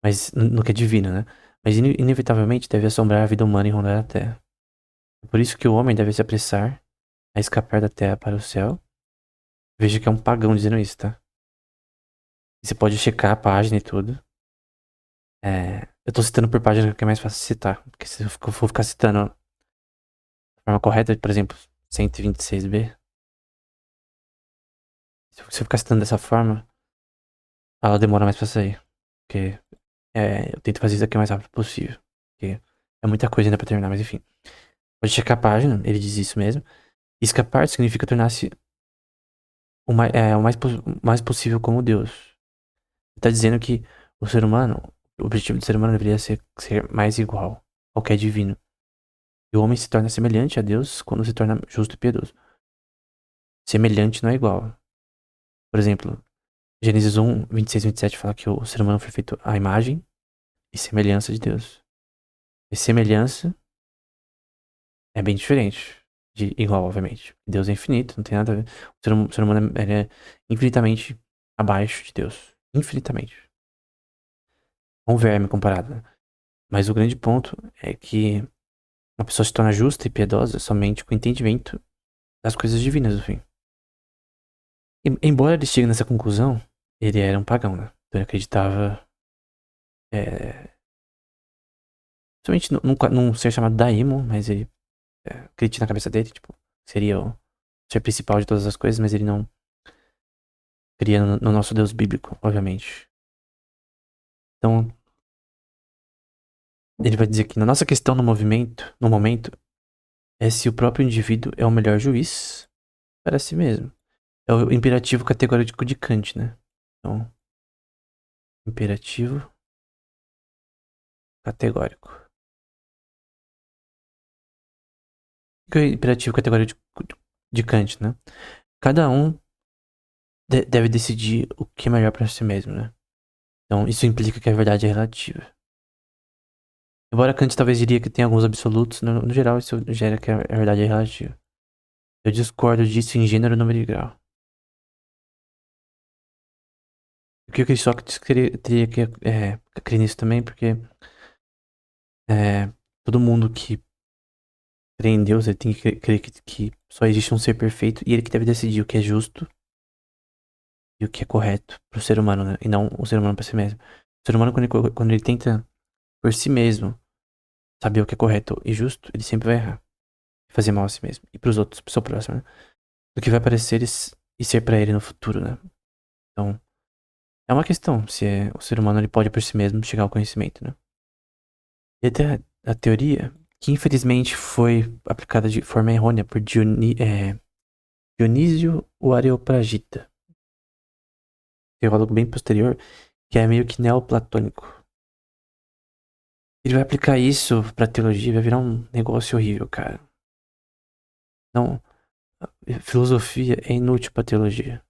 Mas no que é divino, né? Mas inevitavelmente deve assombrar a vida humana e rondar a terra. É por isso que o homem deve se apressar a escapar da terra para o céu. Veja que é um pagão dizendo isso, tá? E você pode checar a página e tudo. Eu tô citando por página que é mais fácil citar. Porque se eu for ficar citando de forma correta, por exemplo, 126b, se eu ficar citando dessa forma, ela demora mais pra sair. Porque eu tento fazer isso aqui o mais rápido possível. Porque é muita coisa ainda pra terminar, mas enfim. Pode checar a página, ele diz isso mesmo. Escapar significa tornar-se o mais possível como Deus. Ele tá dizendo que o objetivo do ser humano deveria ser mais igual ao que é divino. E o homem se torna semelhante a Deus quando se torna justo e piedoso. Semelhante não é igual. Por exemplo, Gênesis 1, 26 e 27 fala que o ser humano foi feito à imagem e semelhança de Deus. E semelhança é bem diferente de igual, obviamente. Deus é infinito, não tem nada a ver. O ser humano ele é infinitamente abaixo de Deus. Infinitamente. Um verme comparado, né? Mas o grande ponto é que uma pessoa se torna justa e piedosa somente com o entendimento das coisas divinas do fim. Embora ele chegue nessa conclusão, ele era um pagão, né? Então ele acreditava somente num ser chamado Daimon, mas ele acredita na cabeça dele, tipo, seria o ser principal de todas as coisas, mas ele não cria no nosso Deus bíblico, obviamente. Então, ele vai dizer que na nossa questão no momento, é se o próprio indivíduo é o melhor juiz para si mesmo. É o imperativo categórico de Kant, né? Então, imperativo categórico. O que é o imperativo categórico de Kant, né? Cada um deve decidir o que é melhor para si mesmo, né? Então, isso implica que a verdade é relativa. Embora Kant talvez diria que tem alguns absolutos, no geral isso gera que a verdade é relativa. Eu discordo disso em gênero, número e grau. O que o Sócrates teria que crer nisso também, porque todo mundo que crê em Deus, ele tem que crer que só existe um ser perfeito e ele que deve decidir o que é justo e o que é correto pro ser humano, né? E não o ser humano pra si mesmo. O ser humano, quando ele tenta por si mesmo saber o que é correto e justo, ele sempre vai errar. Fazer mal a si mesmo. E pros outros, pro seu próximo, né? Do que vai parecer e ser pra ele no futuro, né? Então, é uma questão se o ser humano ele pode por si mesmo chegar ao conhecimento, né? E até a teoria, que infelizmente foi aplicada de forma errônea por Dionísio o Areopagita, teólogo bem posterior, que é meio que neoplatônico. Ele vai aplicar isso pra teologia e vai virar um negócio horrível, cara. Não, filosofia é inútil pra teologia.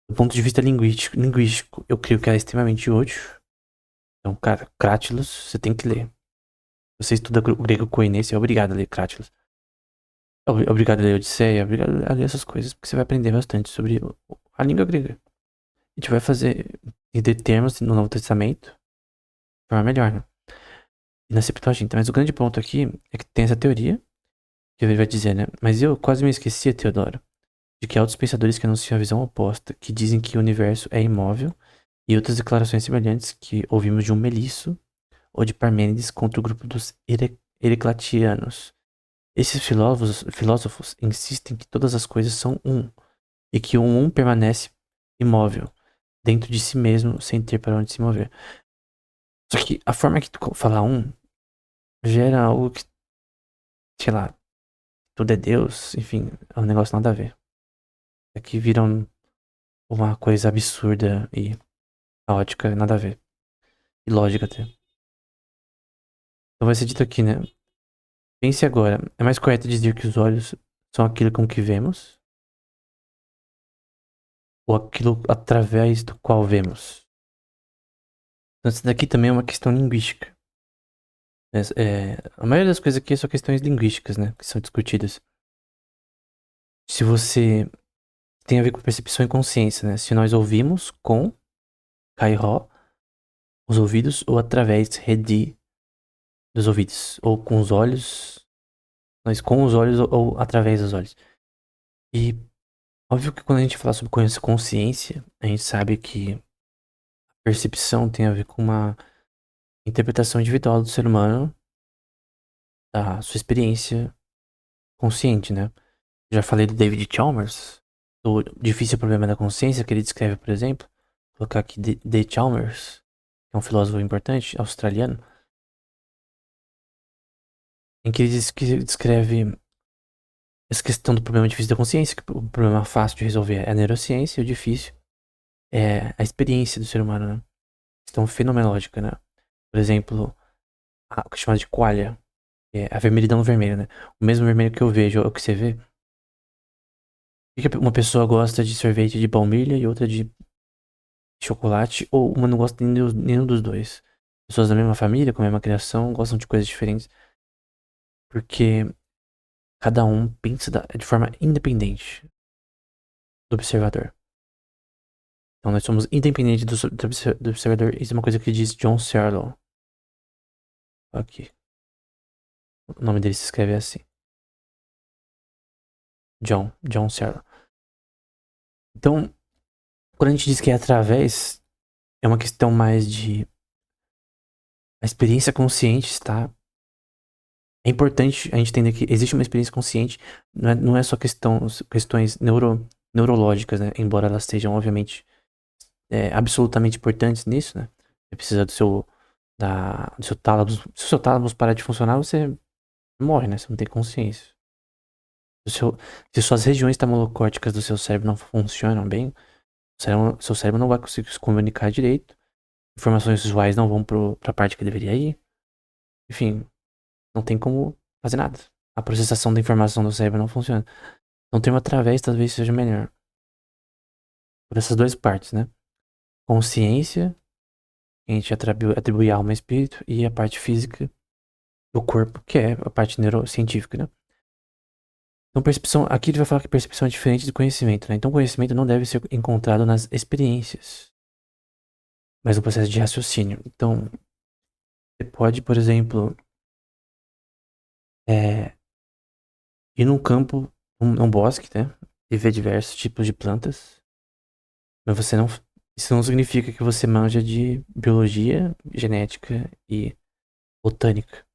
Do ponto de vista linguístico, eu creio que ela é extremamente útil. Então, cara, Crátilos, você tem que ler. Você estuda grego koiné, você é obrigado a ler Crátilos. Obrigado a ler Odisseia, obrigado a ler essas coisas, porque você vai aprender bastante sobre a língua grega. A gente vai fazer entender termos no Novo Testamento de forma melhor, né? E na Septuaginta. Mas o grande ponto aqui é que tem essa teoria, que ele vai dizer, né? Mas eu quase me esquecia, Teodoro, de que há outros pensadores que anunciam a visão oposta, que dizem que o universo é imóvel, e outras declarações semelhantes que ouvimos de um Melisso ou de Parmênides contra o grupo dos Heraclitianos. Esses filósofos insistem que todas as coisas são um, e que o um permanece imóvel, dentro de si mesmo, sem ter para onde se mover. Só que a forma que tu fala um gera algo que, sei lá, tudo é Deus, enfim, é um negócio nada a ver. Aqui vira uma coisa absurda e caótica, nada a ver. E lógica até. Então vai ser dito aqui, né? Pense agora, é mais correto dizer que os olhos são aquilo com que vemos ou aquilo através do qual vemos? Então, isso daqui também é uma questão linguística. A maioria das coisas aqui são questões linguísticas, né? Que são discutidas. Se você tem a ver com percepção e consciência, né? Se nós ouvimos com Kairó, os ouvidos, ou através Redi dos ouvidos, ou com os olhos, nós com os olhos ou através dos olhos. E óbvio que quando a gente fala sobre consciência, a gente sabe que a percepção tem a ver com uma interpretação individual do ser humano, da sua experiência consciente, né? Já falei do David Chalmers, do difícil problema da consciência, que ele descreve, por exemplo. Vou colocar aqui D. Chalmers, que é um filósofo importante, australiano, em que ele descreve essa questão do problema difícil da consciência, que o problema fácil de resolver é a neurociência, e o difícil é a experiência do ser humano, né? Questão fenomenológica, né? Por exemplo, o que é chamado de qualia, que é a vermelhidão vermelha, né? O mesmo vermelho que eu vejo é o que você vê. Por que uma pessoa gosta de sorvete de baunilha e outra de chocolate, ou uma não gosta de nenhum dos dois? Pessoas da mesma família, com a mesma criação, gostam de coisas diferentes, porque cada um pensa de forma independente do observador. Então nós somos independentes do observador. Isso é uma coisa que diz John Searle. Aqui. O nome dele se escreve assim. John Searle. Então, quando a gente diz que é através, é uma questão mais de a experiência consciente, está. É importante a gente entender que existe uma experiência consciente, não é só questões neurológicas, né? Embora elas sejam, obviamente, absolutamente importantes nisso, né? Você precisa do seu tálamo. Se o seu tálamo parar de funcionar, você morre, né? Você não tem consciência. Se suas regiões tamalocórticas do seu cérebro não funcionam bem, seu cérebro não vai conseguir se comunicar direito, informações visuais não vão pra parte que deveria ir. Enfim, não tem como fazer nada. A processação da informação do cérebro não funciona. Então, ter uma através talvez seja melhor. Por essas duas partes, né? Consciência, que a gente atribui alma e espírito, e a parte física do corpo, que é a parte neurocientífica, né? Então, percepção, aqui ele vai falar que percepção é diferente do conhecimento, né? Então, conhecimento não deve ser encontrado nas experiências, mas no processo de raciocínio. Então, você pode, por exemplo, ir num campo, num bosque, né? E ver diversos tipos de plantas, mas isso não significa que você manja de biologia, genética e botânica.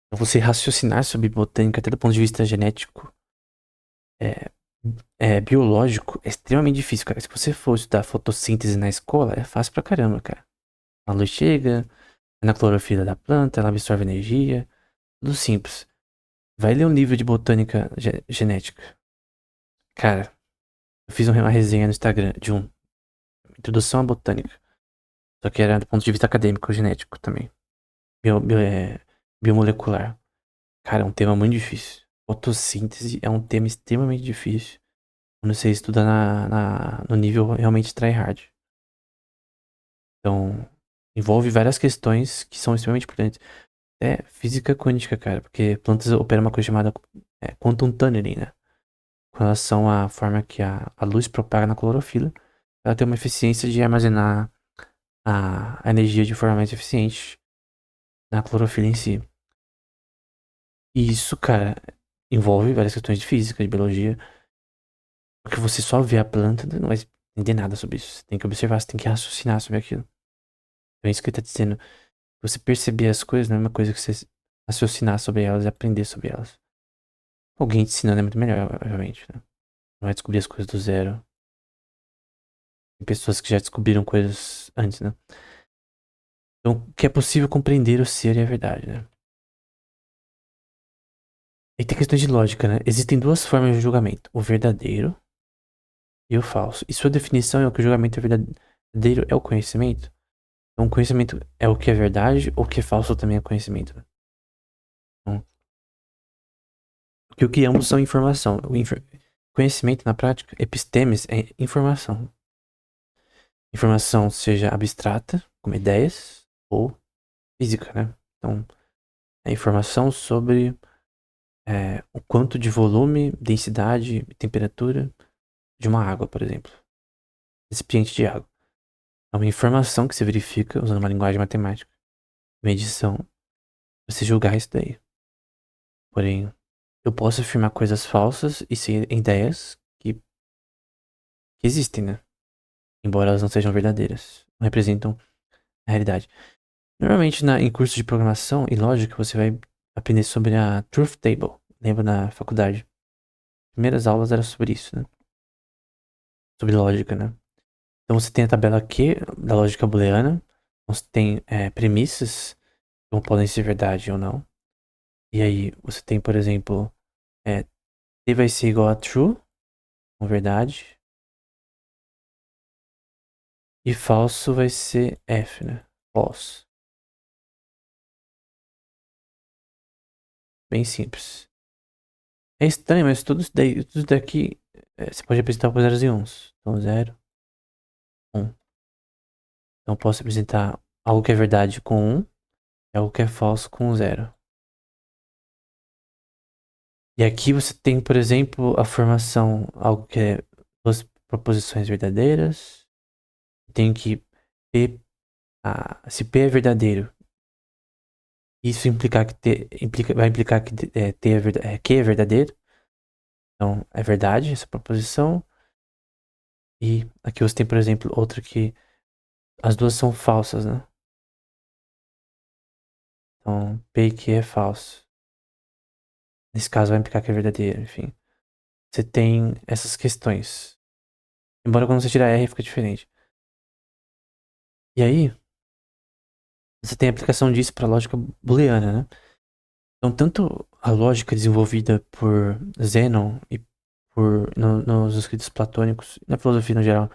Então, você raciocinar sobre botânica até do ponto de vista genético, é, biológico, é extremamente difícil, cara. Se você for estudar fotossíntese na escola, é fácil pra caramba, cara. A luz chega, é na clorofila da planta, ela absorve energia, tudo simples. Vai ler um livro de botânica genética. Cara, eu fiz uma resenha no Instagram de introdução à botânica. Só que era do ponto de vista acadêmico, genético também. Biomolecular. Cara, é um tema muito difícil. Fotossíntese é um tema extremamente difícil quando você estuda no nível realmente tryhard. Então, envolve várias questões que são extremamente importantes. É física quântica, cara, porque plantas operam uma coisa chamada quantum tunneling, né? Com relação à forma que a luz propaga na clorofila, ela tem uma eficiência de armazenar a energia de forma mais eficiente na clorofila em si. E isso, cara, envolve várias questões de física, de biologia. Porque você só vê a planta, não vai entender nada sobre isso. Você tem que observar, você tem que raciocinar sobre aquilo. Então é isso que ele tá dizendo. Você perceber as coisas não é uma coisa que você raciocinar sobre elas e aprender sobre elas. Alguém te ensinando é muito melhor, obviamente, né? Não vai descobrir as coisas do zero. Tem pessoas que já descobriram coisas antes, né? Então, que é possível compreender o ser e a verdade, né? E tem questões de lógica, né? Existem duas formas de julgamento: o verdadeiro e o falso. E sua definição é o que o julgamento é verdadeiro é o conhecimento. Então, conhecimento é o que é verdade ou o que é falso também é conhecimento, né? Então, Que o que ambos são informação. Conhecimento na prática, epistemes, é informação. Informação seja abstrata, como ideias, ou física, né? Então, é informação sobre o quanto de volume, densidade e temperatura de uma água, por exemplo. Recipiente de água. É uma informação que se verifica usando uma linguagem matemática. Medição. Você julgar isso daí. Porém, eu posso afirmar coisas falsas e ser ideias que existem, né? Embora elas não sejam verdadeiras. Não representam a realidade. Normalmente, em curso de programação e lógica, você vai aprender sobre a Truth Table. Lembra na faculdade? Primeiras aulas era sobre isso, né? Sobre lógica, né? Então você tem a tabela Q da lógica booleana. Você tem premissas, que não podem ser verdade ou não. E aí você tem, por exemplo, T vai ser igual a true, com verdade. E falso vai ser F, né? False. Bem simples. É estranho, mas tudo daqui você pode apresentar por zeros e uns. Então, 0, 1. Então, posso apresentar algo que é verdade com 1 e algo que é falso com 0. E aqui você tem, por exemplo, a formação, algo que é duas proposições verdadeiras. Tem que P, se P é verdadeiro, isso implicar que vai implicar que Q é verdadeiro. Então, é verdade essa proposição. E aqui você tem, por exemplo, outra que as duas são falsas, né? Então, P e Q é falso. Nesse caso vai implicar que é verdadeiro, enfim. Você tem essas questões. Embora quando você tirar R fica diferente. E aí, você tem a aplicação disso para lógica booleana, né? Então, tanto a lógica desenvolvida por Zenon e nos escritos platônicos, na filosofia no geral,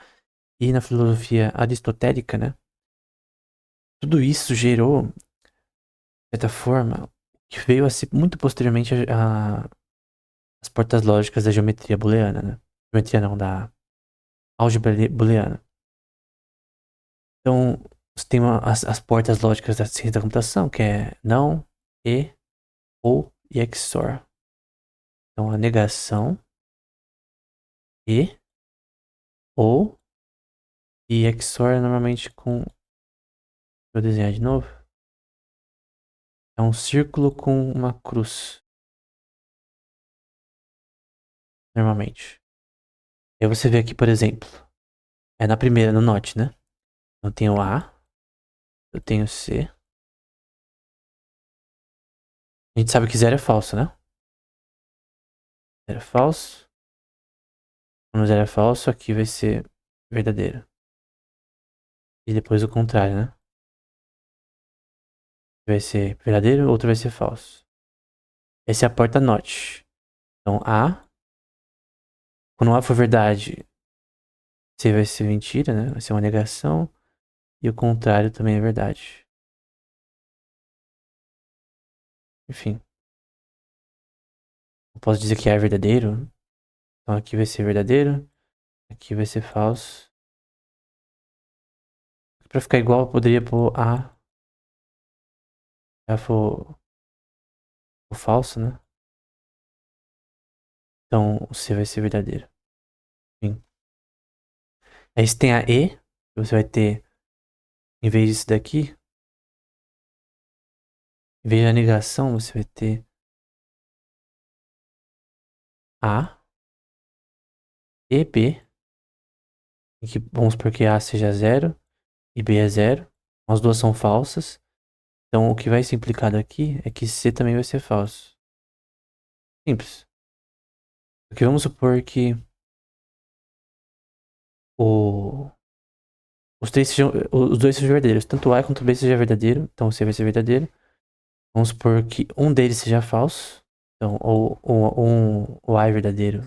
e na filosofia aristotélica, né? Tudo isso gerou, de certa forma, que veio a ser muito posteriormente as portas lógicas da geometria booleana, né? Geometria não, da álgebra booleana. Então, você tem as portas lógicas da ciência da computação, que é não, e, ou e XOR. Então, a negação, e, ou, e XOR é normalmente com... Vou desenhar de novo. É um círculo com uma cruz. Normalmente. Aí você vê aqui, por exemplo. É na primeira, no note, né? Eu tenho A. Eu tenho C. A gente sabe que zero é falso, né? Zero é falso. Quando zero é falso, aqui vai ser verdadeiro. E depois o contrário, né? Vai ser verdadeiro, outro vai ser falso. Essa é a porta NOT. Então A. Quando A for verdade, C vai ser mentira, né? Vai ser uma negação. E o contrário também é verdade. Enfim. Eu posso dizer que A é verdadeiro. Então aqui vai ser verdadeiro. Aqui vai ser falso. Pra ficar igual, eu poderia pôr A. A for o falso, né? Então o C vai ser verdadeiro. Enfim. Aí você tem a E. Você vai ter, em vez disso daqui, em vez da negação, você vai ter A e B. Em que vamos supor que A seja 0 e B é 0. As duas são falsas. Então o que vai ser implicado aqui é que C também vai ser falso. Simples. Porque vamos supor que o, os dois sejam verdadeiros. Tanto A quanto B seja verdadeiro. Então C vai ser verdadeiro. Vamos supor que um deles seja falso. Então, o A é verdadeiro,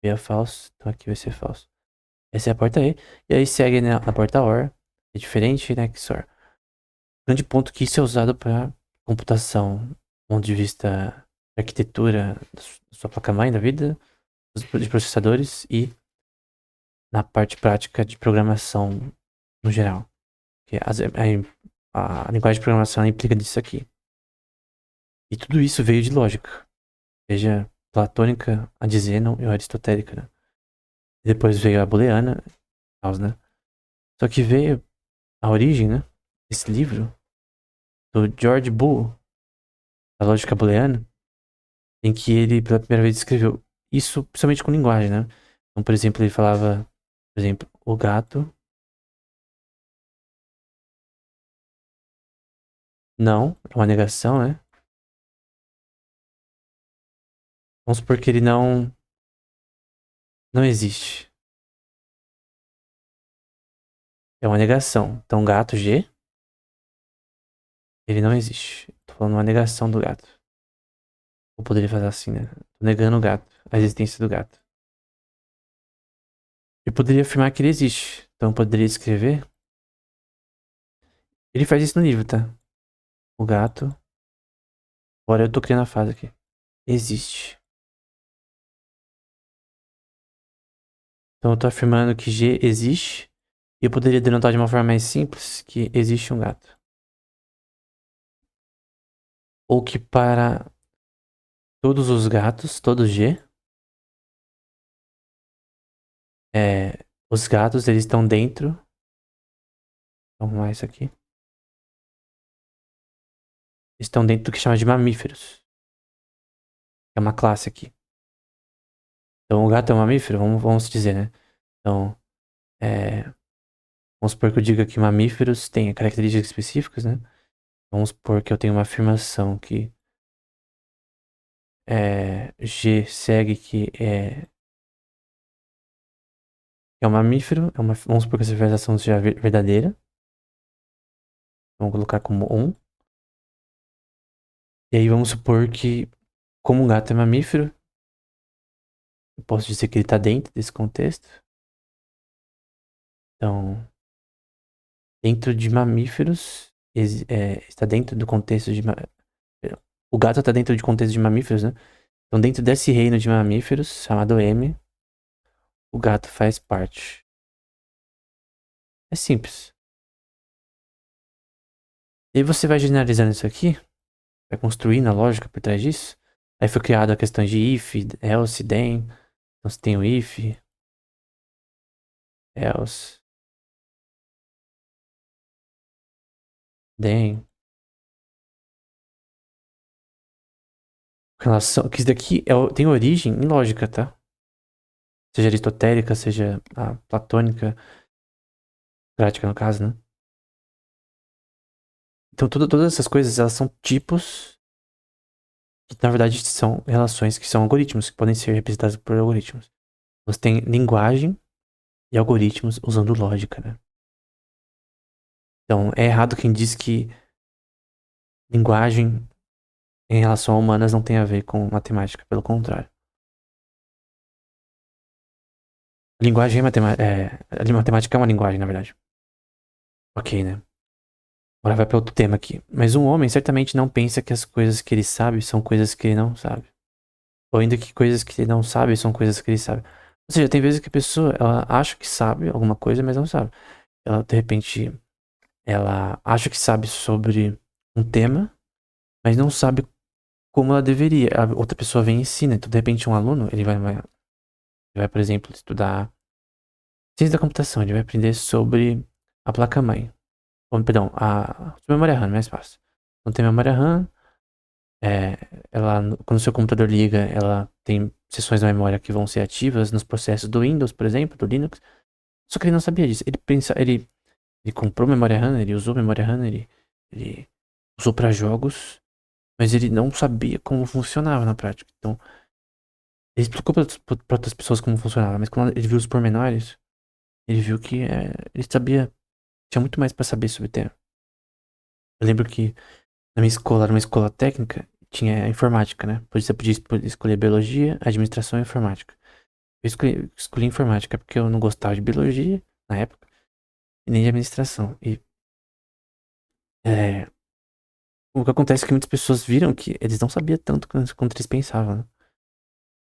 B é falso. Então aqui vai ser falso. Essa é a porta E. E aí segue na porta OR. É diferente, né? Que XOR. Grande ponto que isso é usado para computação, do ponto de vista arquitetura da sua placa-mãe da vida, de processadores e na parte prática de programação no geral. Que a linguagem de programação implica disso aqui. E tudo isso veio de lógica. Seja platônica, a de Zênon e a aristotélica, né? E depois veio a booleana, né? Só que veio a origem, né? Esse livro do George Boole, a lógica booleana, em que ele pela primeira vez escreveu isso principalmente com linguagem, né? Então, por exemplo, ele falava, por exemplo, o gato não, é uma negação, né? Vamos supor que ele não existe. É uma negação. Então, gato G, ele não existe. Tô falando uma negação do gato. Eu poderia fazer assim, né? Tô negando o gato, a existência do gato. Eu poderia afirmar que ele existe. Então, eu poderia escrever. Ele faz isso no livro, tá? O gato. Agora eu tô criando a frase aqui. Existe. Então, eu tô afirmando que G existe. E eu poderia denotar de uma forma mais simples que existe um gato. Ou que para todos os gatos, todos G, os gatos eles estão dentro. Vamos arrumar isso aqui. Estão dentro do que chama de mamíferos. É uma classe aqui. Então o gato é um mamífero, vamos dizer, né? Então, vamos supor que eu diga que mamíferos têm características específicas, né? Vamos supor que eu tenho uma afirmação que G segue que é um mamífero. Vamos supor que essa afirmação seja verdadeira. Vamos colocar como 1. E aí vamos supor que, como um gato é mamífero, eu posso dizer que ele está dentro desse contexto. Então, dentro de mamíferos, está dentro do contexto de. O gato está dentro de contexto de mamíferos, né? Então, dentro desse reino de mamíferos, chamado M, o gato faz parte. É simples. E aí você vai generalizando isso aqui, vai construindo a lógica por trás disso. Aí foi criada a questão de if, else, then. Então você tem o if, else, then. Relação, que isso daqui tem origem em lógica, tá? Seja aristotélica, seja a platônica, prática no caso, né? Então todas essas coisas, elas são tipos que na verdade são relações que são algoritmos, que podem ser representados por algoritmos. Você tem linguagem e algoritmos usando lógica, né? Então é errado quem diz que linguagem em relação a humanas não tem a ver com matemática, pelo contrário. Linguagem é matemática. A matemática é uma linguagem, na verdade. Ok, né? Agora vai para outro tema aqui. Mas um homem certamente não pensa que as coisas que ele sabe são coisas que ele não sabe. Ou ainda que coisas que ele não sabe são coisas que ele sabe. Ou seja, tem vezes que a pessoa ela acha que sabe alguma coisa, mas não sabe. Ela, de repente, ela acha que sabe sobre um tema, mas não sabe como ela deveria. A outra pessoa vem e ensina. Então, de repente, um aluno, por exemplo, estudar ciência da computação. Ele vai aprender sobre a placa-mãe. Perdão, sobre memória RAM, mais fácil. Então, tem memória RAM. Quando o seu computador liga, ela tem seções da memória que vão ser ativas nos processos do Windows, por exemplo, do Linux. Só que ele não sabia disso. Ele comprou memória RAM, ele usou memória RAM, ele usou para jogos, mas ele não sabia como funcionava na prática. Então, ele explicou para outras pessoas como funcionava, mas quando ele viu os pormenores, ele viu que ele sabia, tinha muito mais para saber sobre o tema. Eu lembro que na minha escola, era uma escola técnica, tinha informática, né? Você podia escolher biologia, administração e informática. Eu escolhi informática porque eu não gostava de biologia na época e nem de administração. E O que acontece é que muitas pessoas viram que eles não sabiam tanto quanto eles pensavam, né?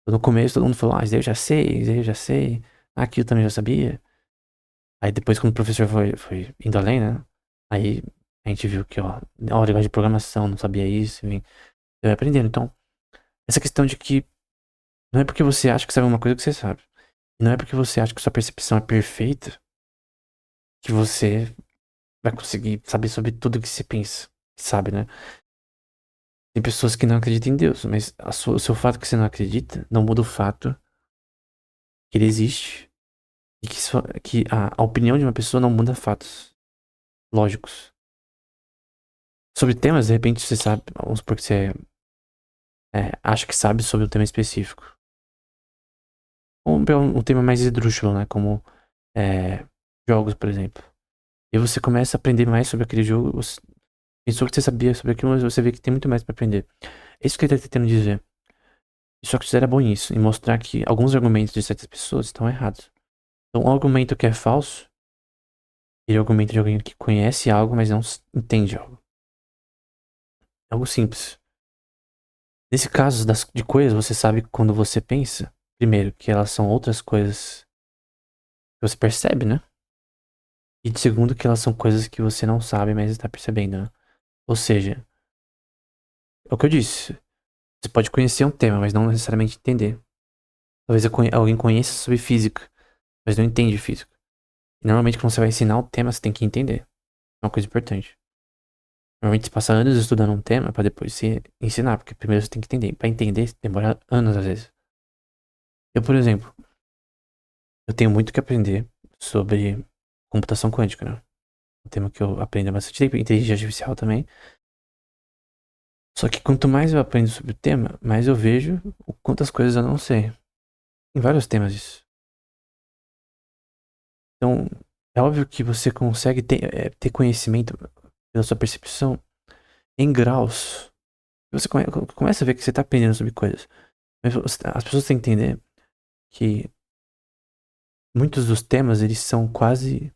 No começo todo mundo falou, isso daí eu já sei, isso daí eu já sei. Ah, aquilo eu também já sabia. Aí depois quando o professor foi indo além, né? Aí a gente viu que, ó, o negócio de programação, não sabia isso, enfim. Eu ia aprendendo. Então, essa questão de que não é porque você acha que sabe uma coisa que você sabe. E não é porque você acha que sua percepção é perfeita que você vai conseguir saber sobre tudo que você pensa, sabe, né? Tem pessoas que não acreditam em Deus, mas o seu fato que você não acredita não muda o fato que ele existe e que a opinião de uma pessoa não muda fatos lógicos. Sobre temas, de repente você sabe, vamos supor que você acha que sabe sobre um tema específico. Ou pegar um tema mais esdrúxulo, né? Como jogos, por exemplo. E você começa a aprender mais sobre aquele jogo, você pensou que você sabia sobre aquilo, mas você vê que tem muito mais pra aprender. É isso que ele tá tentando dizer. E só que era bom nisso, em mostrar que alguns argumentos de certas pessoas estão errados. Então, um argumento que é falso, ele é o argumento de alguém que conhece algo, mas não entende algo. É algo simples. Nesse caso de coisas, você sabe que quando você pensa, primeiro, que elas são outras coisas que você percebe, né? E de segundo, que elas são coisas que você não sabe, mas está percebendo, né? Ou seja, é o que eu disse. Você pode conhecer um tema, mas não necessariamente entender. Talvez alguém conheça sobre física, mas não entende física. E normalmente quando você vai ensinar o tema, você tem que entender. É uma coisa importante. Normalmente você passa anos estudando um tema pra depois se ensinar, porque primeiro você tem que entender. Pra entender, demora anos às vezes. Eu, por exemplo, eu tenho muito que aprender sobre computação quântica, né? Um tema que eu aprendo há bastante tempo, inteligência artificial também. Só que quanto mais eu aprendo sobre o tema, mais eu vejo o quantas coisas eu não sei. Em vários temas isso. Então, é óbvio que você consegue ter conhecimento pela sua percepção em graus. Você começa a ver que você está aprendendo sobre coisas. Mas as pessoas têm que entender que muitos dos temas, eles são quase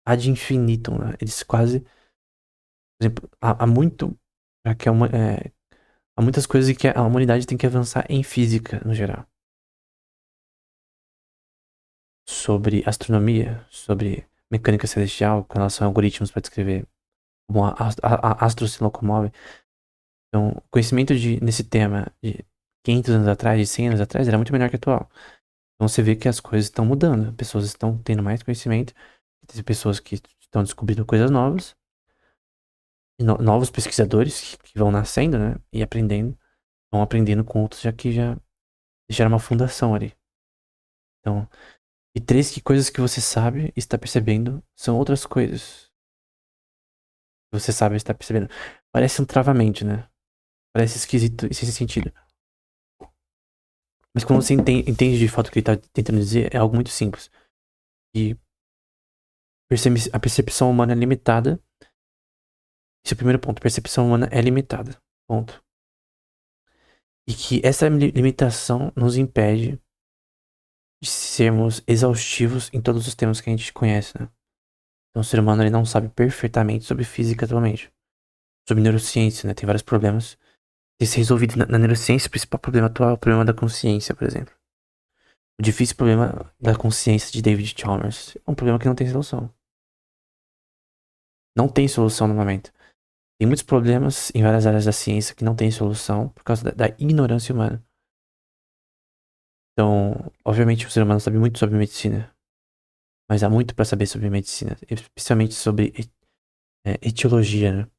ad infinitum, né? Eles quase, por exemplo, há muito, já que há muitas coisas que a humanidade tem que avançar em física, no geral. Sobre astronomia, sobre mecânica celestial, com relação a algoritmos para descrever como a astro se locomove. Então, o conhecimento nesse tema de 500 anos atrás, de 100 anos atrás, era muito melhor que atual. Então você vê que as coisas estão mudando, pessoas estão tendo mais conhecimento, tem pessoas que estão descobrindo coisas novas, e novos pesquisadores que vão nascendo, né, e aprendendo, vão aprendendo com outros já deixaram uma fundação ali. Então, e três que coisas que você sabe e está percebendo são outras coisas. Você sabe e está percebendo. Parece um travamento, né? Parece esquisito esse sentido. Mas quando você entende de fato o que ele está tentando dizer, é algo muito simples. E a percepção humana é limitada. Esse é o primeiro ponto. A percepção humana é limitada. Ponto. E que essa limitação nos impede de sermos exaustivos em todos os temas que a gente conhece, né? Então o ser humano ele não sabe perfeitamente sobre física atualmente. Sobre neurociência, né? Tem vários problemas. Tem que ser resolvido na neurociência. O principal problema atual é o problema da consciência, por exemplo. O difícil problema da consciência de David Chalmers é um problema que não tem solução. Não tem solução no momento. Tem muitos problemas em várias áreas da ciência que não tem solução por causa da ignorância humana. Então, obviamente, o ser humano sabe muito sobre medicina, mas há muito para saber sobre medicina, especialmente sobre etiologia, né?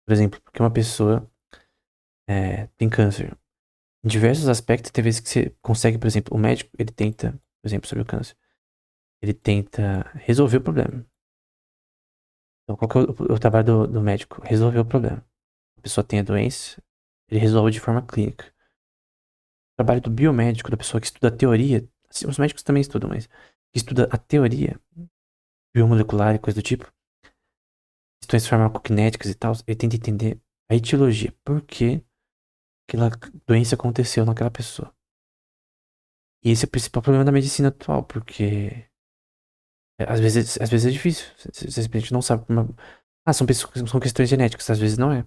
Por exemplo, porque uma pessoa tem câncer. Em diversos aspectos, tem vezes que você consegue, por exemplo, o médico, ele tenta, por exemplo, sobre o câncer, ele tenta resolver o problema. Então, qual que é o trabalho do médico? Resolver o problema. A pessoa tem a doença, ele resolve de forma clínica. O trabalho do biomédico, da pessoa que estuda a teoria, assim, os médicos também estudam, mas que estuda a teoria biomolecular e coisa do tipo, questões farmacokinéticas e tal, ele tenta entender a etiologia, por que aquela doença aconteceu naquela pessoa. E esse é o principal problema da medicina atual, porque às vezes é difícil, você simplesmente não sabe como. Ah, são questões genéticas, às vezes não é.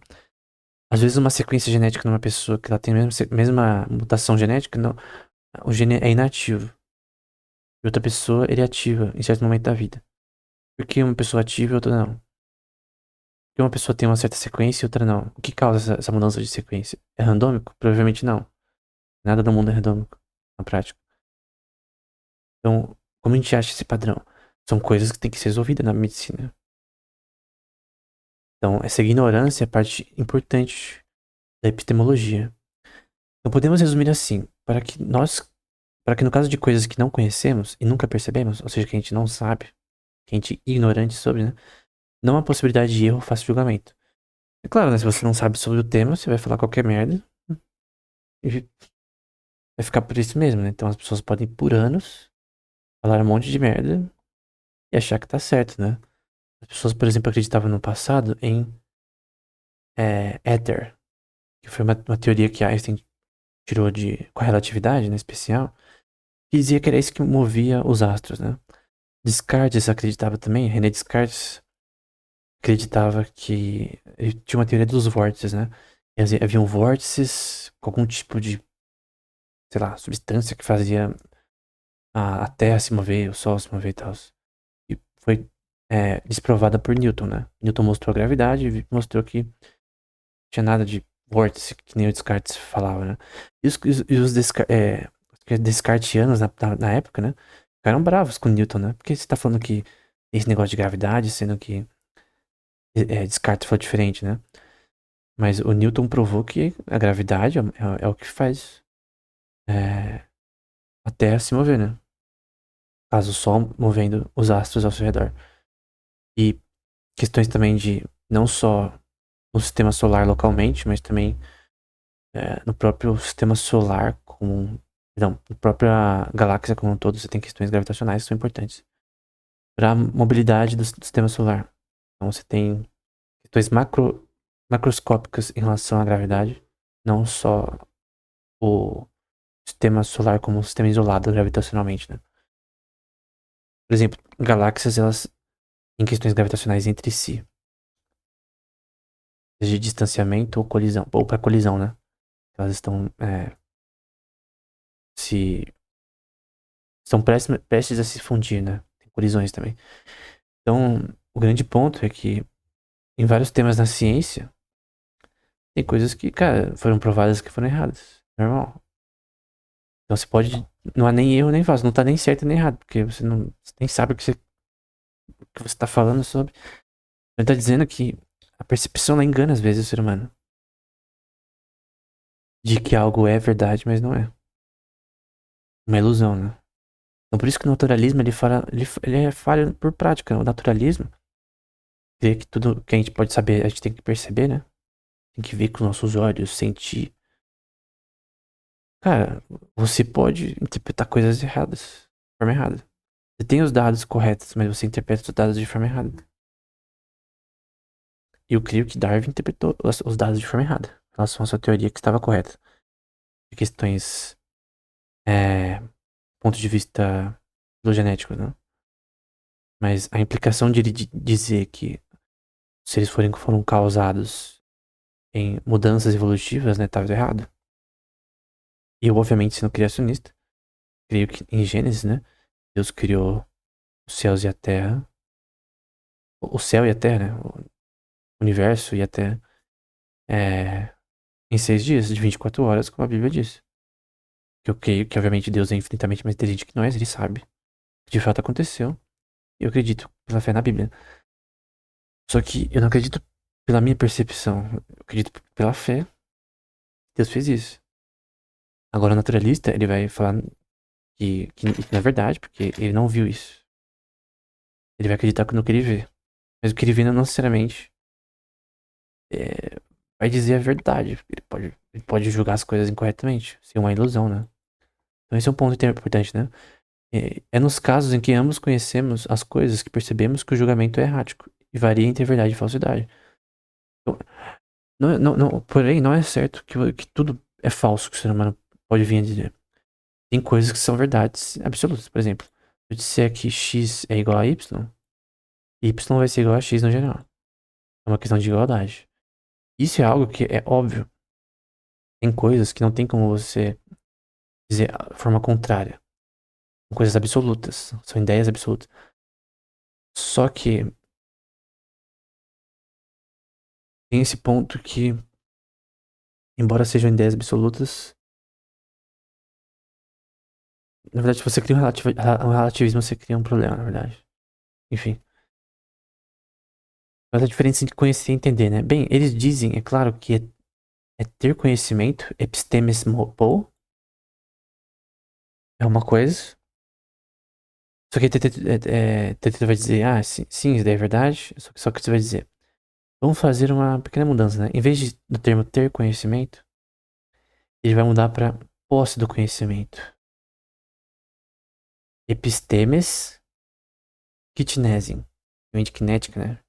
Às vezes uma sequência genética numa pessoa que ela tem a mesma mutação genética, não, o gene é inativo. E outra pessoa, ele é ativa em certo momento da vida. Por que uma pessoa ativa e outra não? Porque uma pessoa tem uma certa sequência e outra não. O que causa essa mudança de sequência? É randômico? Provavelmente não. Nada no mundo é randômico, na prática. Então, como a gente acha esse padrão? São coisas que têm que ser resolvidas na medicina. Então, essa ignorância é parte importante da epistemologia. Então, podemos resumir assim: para que no caso de coisas que não conhecemos e nunca percebemos, ou seja, que a gente não sabe, que a gente é ignorante sobre, né? Não há possibilidade de erro ou fácil julgamento. É claro, né? Se você não sabe sobre o tema, você vai falar qualquer merda e vai ficar por isso mesmo, né? Então as pessoas podem, por anos, falar um monte de merda e achar que tá certo, né? As pessoas, por exemplo, acreditavam no passado em éter, que foi uma teoria que Einstein tirou com a relatividade, né, especial, que dizia que era isso que movia os astros, né? Descartes acreditava também, René Descartes acreditava que ele tinha uma teoria dos vórtices, né? Haviam vórtices com algum tipo de, sei lá, substância que fazia a Terra se mover, o Sol se mover e tal. E foi desprovada por Newton, né? Newton mostrou a gravidade e mostrou que não tinha nada de vórtice, que nem o Descartes falava, né? E os descartianos na época, né? Ficaram bravos com Newton, né? Porque você tá falando que esse negócio de gravidade, sendo que Descartes foi diferente, né? Mas o Newton provou que a gravidade é o que faz é, a Terra se mover, né? Caso o Sol movendo os astros ao seu redor. E questões também de não só no sistema solar localmente, mas também no próprio sistema solar como não, na própria galáxia como um todo, você tem questões gravitacionais que são importantes para a mobilidade do sistema solar. Então você tem questões macroscópicas em relação à gravidade, não só o sistema solar como um sistema isolado gravitacionalmente, né? Por exemplo, galáxias, elas têm questões gravitacionais entre si, seja de distanciamento ou colisão, ou para colisão, né? Elas se estão prestes a se fundir, né? Tem colisões também. Então, o grande ponto é que em vários temas na ciência, tem coisas que, cara, foram provadas que foram erradas. Normal. Então você pode. Não há nem erro nem falso, não tá nem certo nem errado, porque você nem sabe o que você tá falando sobre. Ele tá dizendo que a percepção ela engana às vezes o ser humano. De que algo é verdade, mas não é. Uma ilusão, né? Então por isso que o naturalismo ele é falho por prática. O naturalismo crê que tudo que a gente pode saber, a gente tem que perceber, né? Tem que ver com os nossos olhos, sentir. Cara, você pode interpretar coisas erradas, de forma errada. Você tem os dados corretos, mas você interpreta os dados de forma errada. E eu creio que Darwin interpretou os dados de forma errada, em relação à sua teoria que estava correta. De questões, ponto de vista filogenético, né? Mas a implicação de ele dizer que se eles foram causados em mudanças evolutivas, né, estava errado. E eu, obviamente, sendo criacionista, creio que em Gênesis, né, Deus criou os céus e a terra, o céu e a terra, né, o universo e a terra, é, em 6 dias, de 24 horas, como a Bíblia diz. Que eu creio que, obviamente, Deus é infinitamente mais inteligente que nós, ele sabe. Que de fato aconteceu. E eu acredito pela fé na Bíblia. Só que eu não acredito pela minha percepção. Eu acredito pela fé que Deus fez isso. Agora, o naturalista, ele vai falar que isso não é verdade, porque ele não viu isso. Ele vai acreditar no que ele vê. Mas o que ele vê não necessariamente vai dizer a verdade. Ele pode julgar as coisas incorretamente. Ser uma ilusão, né? Então esse é um ponto importante, né? É nos casos em que ambos conhecemos as coisas que percebemos que o julgamento é errático e varia entre verdade e falsidade. Então, porém, não é certo que tudo é falso que o ser humano pode vir a dizer. Tem coisas que são verdades absolutas. Por exemplo, se eu disser que x é igual a y, y vai ser igual a x no geral. É uma questão de igualdade. Isso é algo que é óbvio. Tem coisas que não tem como você dizer a forma contrária. São coisas absolutas. São ideias absolutas. Só que tem esse ponto que, embora sejam ideias absolutas, na verdade, se você cria um relativismo, você cria um problema, na verdade. Enfim. Mas a diferença entre conhecer e entender, né? Bem, eles dizem, é claro, que é ter conhecimento, epistemes mo é uma coisa. Só que TT vai dizer, ah, sim, isso daí é verdade. Só que você vai dizer, vamos fazer uma pequena mudança, né? Em vez do termo ter conhecimento, ele vai mudar para posse do conhecimento. Epistemes kitnesin. Vem de kinética, né?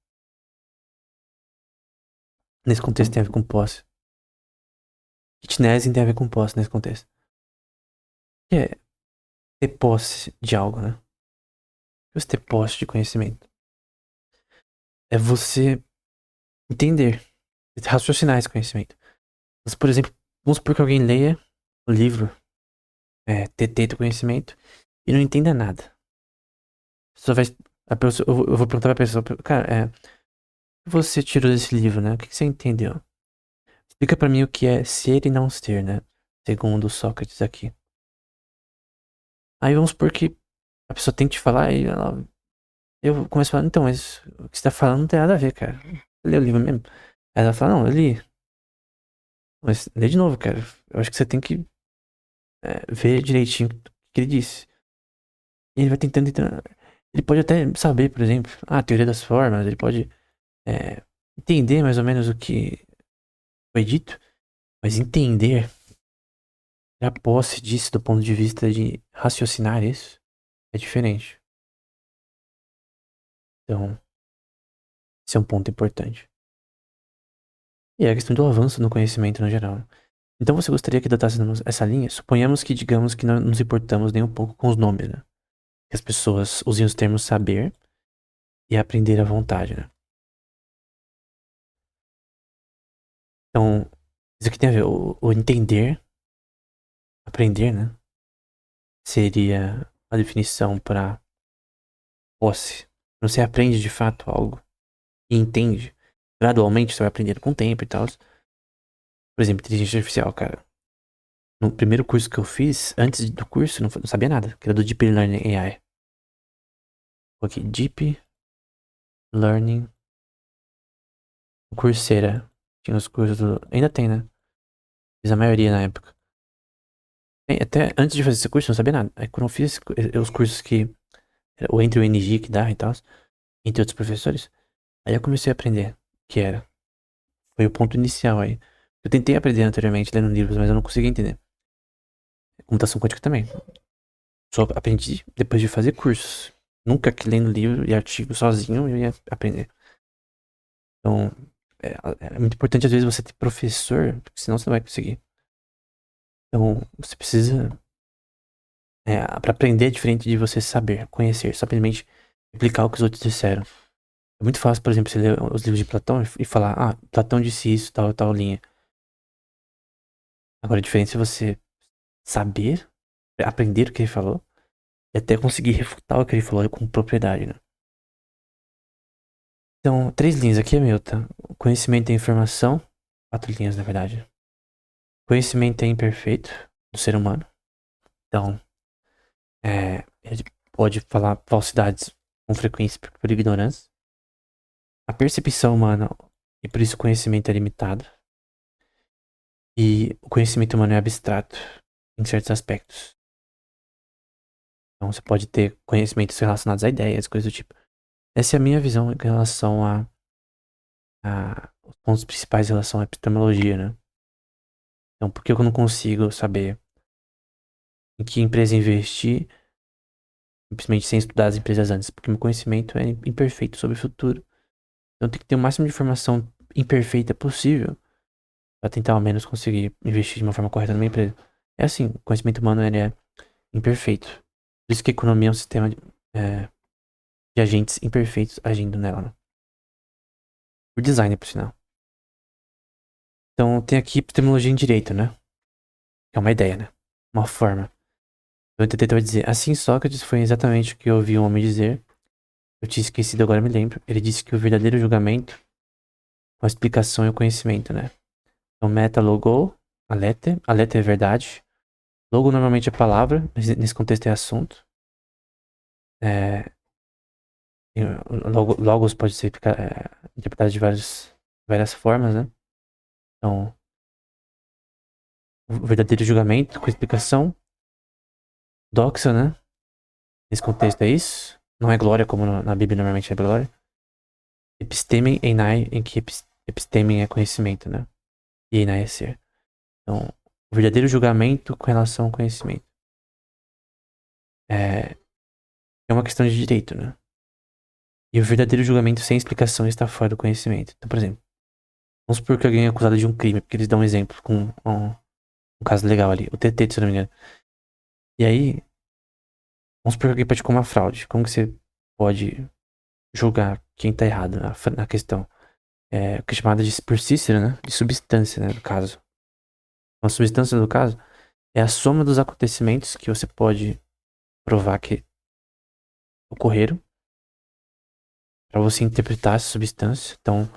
Nesse contexto tem a ver com posse. Kitnesin tem a ver com posse nesse contexto. Que é ter posse de algo, né? Você ter posse de conhecimento. É você entender, raciocinar esse conhecimento. Mas, por exemplo, vamos supor que alguém leia o livro TT do conhecimento e não entenda nada. Só vai. Eu vou perguntar pra pessoa, cara, o que você tirou desse livro, né? O que você entendeu? Explica pra mim o que é ser e não ser, né? Segundo Sócrates aqui. Aí vamos supor que a pessoa tem que te falar e eu começo falando, então, mas o que você tá falando não tem nada a ver, cara. Você leu o livro mesmo? Aí ela fala, não, eu li. Mas lê de novo, cara. Eu acho que você tem que ver direitinho o que ele disse. E ele vai tentando. Ele pode até saber, por exemplo, a teoria das formas, ele pode entender mais ou menos o que foi dito, mas entender a posse disso do ponto de vista de raciocinar isso é diferente. Então, esse é um ponto importante. E é a questão do avanço no conhecimento no geral. Então você gostaria que adotássemos essa linha? Suponhamos que digamos que não nos importamos nem um pouco com os nomes, né? Que as pessoas usem os termos saber e aprender à vontade, né? Então, isso aqui tem a ver, o entender, aprender, né? Seria a definição para posse. Você aprende de fato algo e entende. Gradualmente você vai aprendendo com o tempo e tal. Por exemplo, inteligência artificial, cara. No primeiro curso que eu fiz, antes do curso, não sabia nada, que era do Deep Learning AI. Ok, Deep Learning Coursera. Tinha os cursos do. Ainda tem, né? Fiz a maioria na época. Até antes de fazer esse curso, eu não sabia nada. Aí quando eu fiz os cursos que. Ou entre o NG que dá e tal, entre outros professores, aí eu comecei a aprender. Que era. Foi o ponto inicial aí. Eu tentei aprender anteriormente lendo livros, mas eu não conseguia entender. Computação quântica também. Só aprendi depois de fazer cursos. Nunca que lendo livro e artigo sozinho eu ia aprender. Então, é muito importante às vezes você ter professor, porque senão você não vai conseguir. Então, você precisa. Para aprender é diferente de você saber, conhecer, simplesmente replicar o que os outros disseram. É muito fácil, por exemplo, você ler os livros de Platão e falar, ah, Platão disse isso, tal linha. Agora, a diferença é você saber, aprender o que ele falou e até conseguir refutar o que ele falou com propriedade, né? Então, 3 linhas aqui é meu, tá? Conhecimento é informação, 4 linhas na verdade. Conhecimento é imperfeito do ser humano. Então, ele pode falar falsidades com frequência por ignorância. A percepção humana, e por isso o conhecimento é limitado. E o conhecimento humano é abstrato em certos aspectos. Então você pode ter conhecimentos relacionados a ideias, coisas do tipo. Essa é a minha visão em relação a os pontos principais em relação à epistemologia, né? Então, por que eu não consigo saber em que empresa investir, simplesmente sem estudar as empresas antes? Porque meu conhecimento é imperfeito sobre o futuro. Então, tem que ter o máximo de informação imperfeita possível para tentar ao menos conseguir investir de uma forma correta numa empresa. É assim, o conhecimento humano ele é imperfeito. Por isso que a economia é um sistema de agentes imperfeitos agindo nela, né? Por design, por sinal. Então tem aqui epistemologia em direito, né? Que é uma ideia, né? Uma forma. Então, eu tentei dizer, assim Sócrates foi exatamente o que eu ouvi um homem dizer. Eu tinha esquecido, agora me lembro. Ele disse que o verdadeiro julgamento com a explicação e o conhecimento, né? Então, meta, logo, a letra é verdade. Logo normalmente é palavra, mas nesse contexto é assunto. É, logos pode ser interpretado de várias formas, né? Então, o verdadeiro julgamento com explicação. Doxa, né? Nesse contexto é isso. Não é glória como na Bíblia normalmente é glória. Episteme enai, em que episteme é conhecimento, né? E enai é ser. Então, o verdadeiro julgamento com relação ao conhecimento. É uma questão de direito, né? E o verdadeiro julgamento sem explicação está fora do conhecimento. Então, por exemplo, vamos supor que alguém é acusado de um crime, porque eles dão um exemplo com um caso legal ali, o TT, se eu não me engano. E aí, vamos supor que alguém praticou uma fraude. Como que você pode julgar quem tá errado na questão? É o que é chamado de, por Cícero, né? De substância, né? No caso. Uma substância, no caso, é a soma dos acontecimentos que você pode provar que ocorreram para você interpretar essa substância. Então,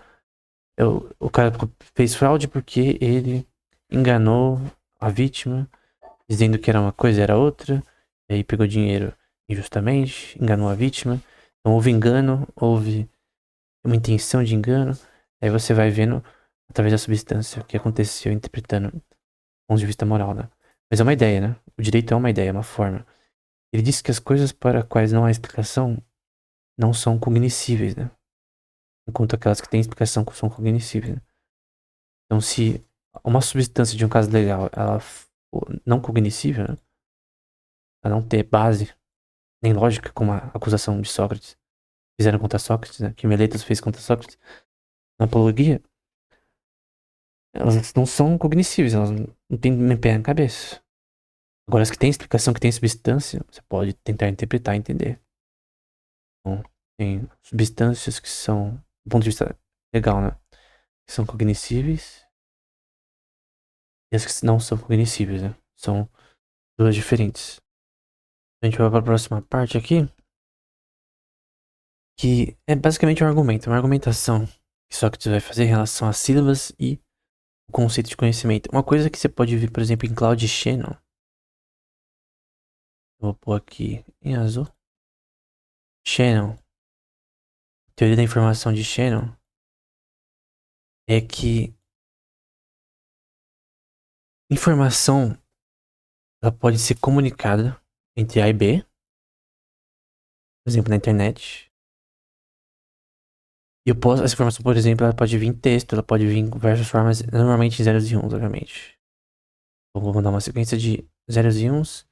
o cara fez fraude porque ele enganou a vítima, dizendo que era uma coisa, era outra, e aí pegou dinheiro injustamente, enganou a vítima. Então houve engano, houve uma intenção de engano. Aí você vai vendo, através da substância, o que aconteceu, interpretando do ponto de vista moral, né? Mas é uma ideia, né? O direito é uma ideia, é uma forma. Ele disse que as coisas para as quais não há explicação não são cognoscíveis, né? Enquanto aquelas que têm explicação são cognoscíveis, né? Então, se uma substância de um caso legal, ela for não cognoscível, né? Ela não ter base, nem lógica, como a acusação de Sócrates fizeram contra Sócrates, né? Que Meletos fez contra Sócrates na apologia, elas não são cognoscíveis, elas não têm nem pé nem cabeça. Agora, as que têm explicação, que têm substância, você pode tentar interpretar e entender. Então, tem substâncias que são, do ponto de vista legal, né? Que são cognoscíveis e as que não são cognoscíveis, né? São duas diferentes. A gente vai para a próxima parte aqui, que é basicamente um argumento, uma argumentação que Sócrates vai fazer em relação às sílabas e o conceito de conhecimento. Uma coisa que você pode ver, por exemplo, em Claude Shannon. Eu vou pôr aqui em azul. Shannon. Teoria da informação de Shannon é que informação ela pode ser comunicada entre A e B, por exemplo, na internet. E essa informação, por exemplo, ela pode vir em texto, ela pode vir em diversas formas, normalmente em zeros e uns, obviamente. Então, vou mandar uma sequência de zeros e uns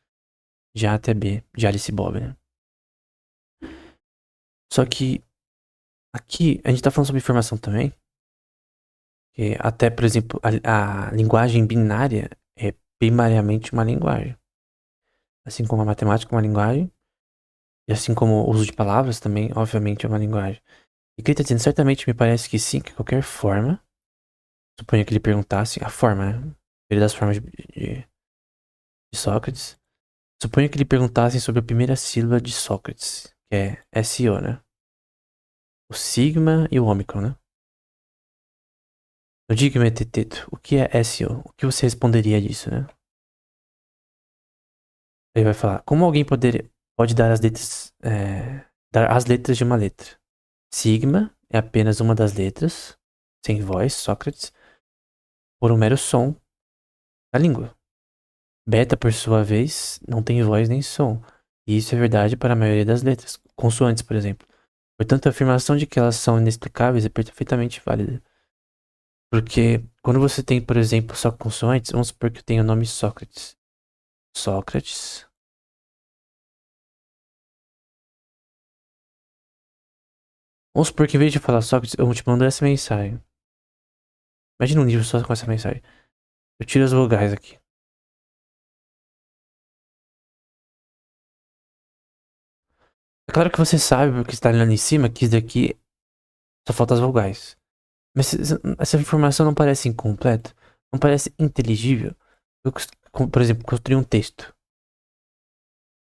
de A até B, de Alice e Bob, né? Só que aqui a gente tá falando sobre informação também, que até, por exemplo, a linguagem binária é primariamente uma linguagem. Assim como a matemática é uma linguagem, e assim como o uso de palavras também, obviamente, é uma linguagem. E que ele tá dizendo, certamente me parece que sim, que qualquer forma, suponha que ele perguntasse, a forma, né? Ele das formas de Sócrates. Suponha que ele perguntasse sobre a primeira sílaba de Sócrates, que é SO, né? O sigma e o ômicron, né? No diga-me, Teteto, o que é SO? O que você responderia disso, né? Ele vai falar, como alguém pode dar as letras, dar as letras de uma letra? Sigma é apenas uma das letras, sem voz, Sócrates, por um mero som da língua. Beta, por sua vez, não tem voz nem som. E isso é verdade para a maioria das letras, consoantes, por exemplo. Portanto, a afirmação de que elas são inexplicáveis é perfeitamente válida. Porque quando você tem, por exemplo, só consoantes, vamos supor que eu tenho o nome Sócrates. Sócrates. Vamos supor que em vez de falar Sócrates, eu te mando essa mensagem. Imagina um livro só com essa mensagem. Eu tiro as vogais aqui. É claro que você sabe, porque está ali em cima, que isso daqui só falta as vogais. Mas essa informação não parece incompleta? Não parece inteligível? Por exemplo, construir um texto,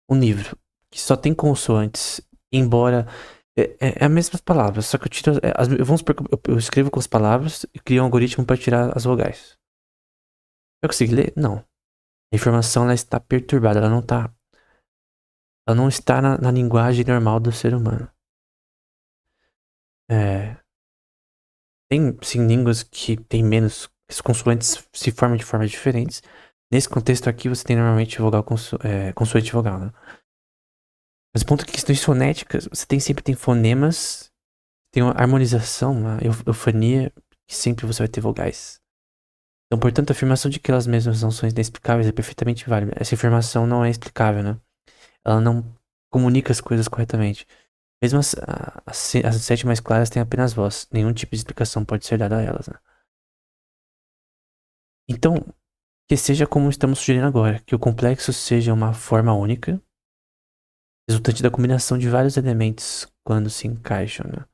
um livro, que só tem consoantes, embora. É as mesmas palavras, só que eu tiro. Vamos supor que eu escrevo com as palavras e crio um algoritmo para tirar as vogais. Eu consigo ler? Não. A informação ela está perturbada, ela não está. Ela não está na linguagem normal do ser humano. É, tem, sim, línguas que tem menos. As consoantes se formam de formas diferentes. Nesse contexto aqui, você tem normalmente vogal, consoante e vogal, né? Mas o ponto é que questões fonéticas, você sempre tem fonemas, tem uma harmonização, uma eufonia, que sempre você vai ter vogais. Então, portanto, a afirmação de que elas mesmas não são inexplicáveis é perfeitamente válida. Essa afirmação não é explicável, né? Ela não comunica as coisas corretamente. Mesmo as sete mais claras têm apenas voz. Nenhum tipo de explicação pode ser dado a elas, né? Então, que seja como estamos sugerindo agora, que o complexo seja uma forma única, resultante da combinação de vários elementos quando se encaixam, né?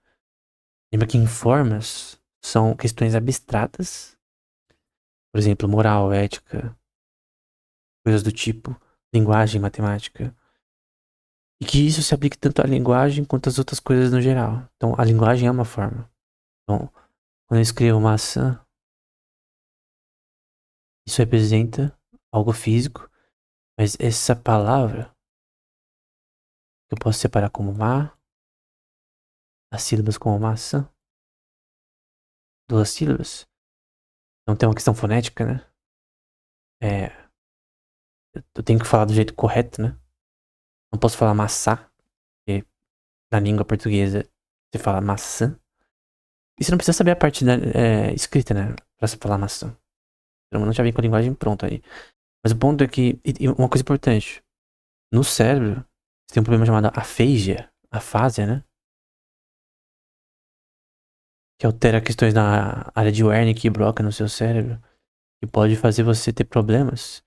Lembra que em formas são questões abstratas, por exemplo, moral, ética, coisas do tipo, linguagem, matemática. E que isso se aplique tanto à linguagem quanto às outras coisas no geral. Então, a linguagem é uma forma. Então, quando eu escrevo maçã, isso representa algo físico, mas essa palavra eu posso separar como má, as sílabas como maçã, duas sílabas. Então tem uma questão fonética, né? É, eu tenho que falar do jeito correto, né? Não posso falar maçã, porque na língua portuguesa você fala maçã. E você não precisa saber a parte da, escrita, né? Pra você falar maçã. Eu não já vem com a linguagem pronta aí. Mas o ponto é que, e uma coisa importante, no cérebro, você tem um problema chamado afásia, né? Que altera questões na área de Wernicke e Broca no seu cérebro, e pode fazer você ter problemas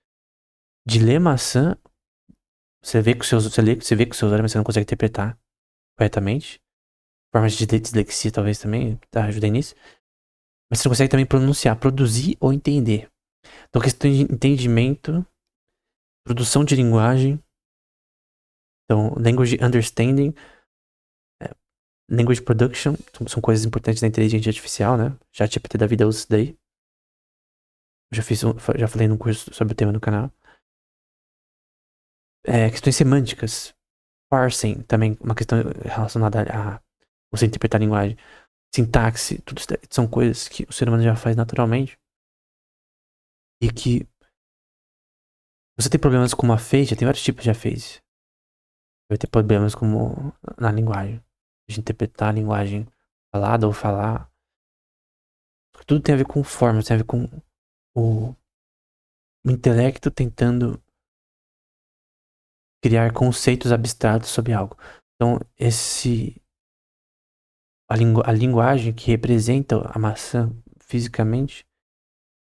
de ler maçã. Você vê com seus olhos, mas você não consegue interpretar corretamente. Formas de dislexia talvez também tá, ajudem nisso. Mas você não consegue também pronunciar, produzir ou entender. Então, questão de entendimento, produção de linguagem. Então, language understanding, é, language production, são coisas importantes da inteligência artificial, né? ChatGPT da vida usa isso daí. Já falei num curso sobre o tema no canal. Questões semânticas, parsing, também uma questão relacionada a você interpretar a linguagem. Sintaxe, tudo isso são coisas que o ser humano já faz naturalmente. E que você tem problemas com uma já tem vários tipos de afasia. Vai ter problemas como na linguagem. De interpretar a linguagem falada ou falar. Tudo tem a ver com forma, tem a ver com o intelecto tentando criar conceitos abstratos sobre algo. Então, a linguagem que representa a maçã fisicamente,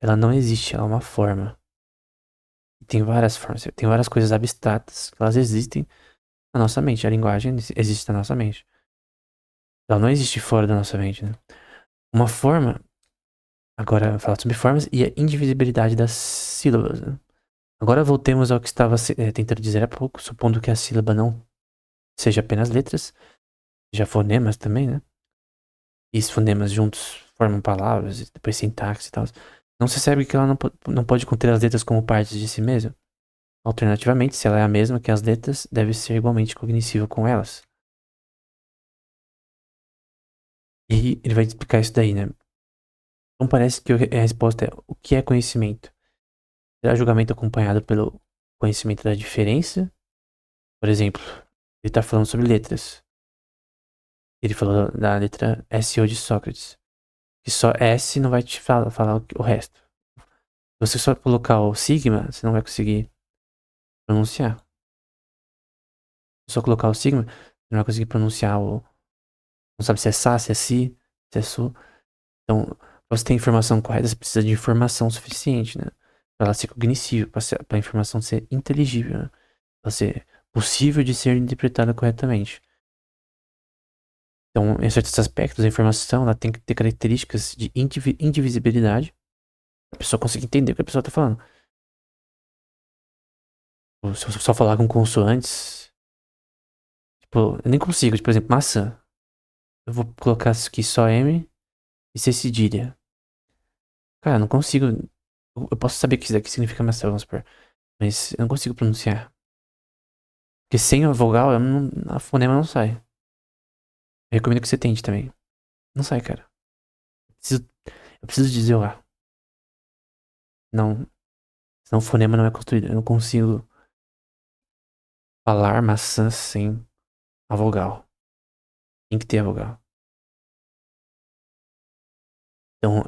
ela não existe, ela é uma forma. Tem várias formas, tem várias coisas abstratas que elas existem na nossa mente. A linguagem existe na nossa mente. Ela não existe fora da nossa mente, né? Uma forma, agora falar sobre formas e a indivisibilidade das sílabas, né? Agora voltemos ao que estava tentando dizer há pouco, supondo que a sílaba não seja apenas letras, já fonemas também, né? E os fonemas juntos formam palavras, e depois sintaxe e tal. Não se percebe que ela não pode conter as letras como partes de si mesma. Alternativamente, se ela é a mesma que as letras, deve ser igualmente cognoscível com elas. E ele vai explicar isso daí, né? Então parece que a resposta é: o que é conhecimento? Será julgamento acompanhado pelo conhecimento da diferença? Por exemplo, ele está falando sobre letras. Ele falou da letra SO de Sócrates. Que só S não vai te falar o resto. Se você só colocar o sigma, você não vai conseguir pronunciar. Se só colocar o sigma, você não vai conseguir pronunciar o. Não sabe se é sa, se é si, se é su. Então, pra você ter a informação correta, você precisa de informação suficiente, né? Pra ela ser cognoscível, pra a informação ser inteligível, né? Pra ser possível de ser interpretada corretamente. Então, em certos aspectos, a informação ela tem que ter características de indivisibilidade. A pessoa consegue entender o que a pessoa tá falando. Ou se eu só falar com consoantes, tipo, eu nem consigo. Tipo, por exemplo, maçã. Eu vou colocar isso aqui só M e C cedilha. Cara, eu não consigo. Eu posso saber que isso daqui significa maçã, vamos supor. Mas eu não consigo pronunciar. Porque sem a vogal, a fonema não sai. Eu recomendo que você tente também. Não sai, cara. Preciso- eu preciso dizer lá. Não. Senão o fonema não é construído. Eu não consigo falar maçã sem a vogal. Tem que ter a vogal.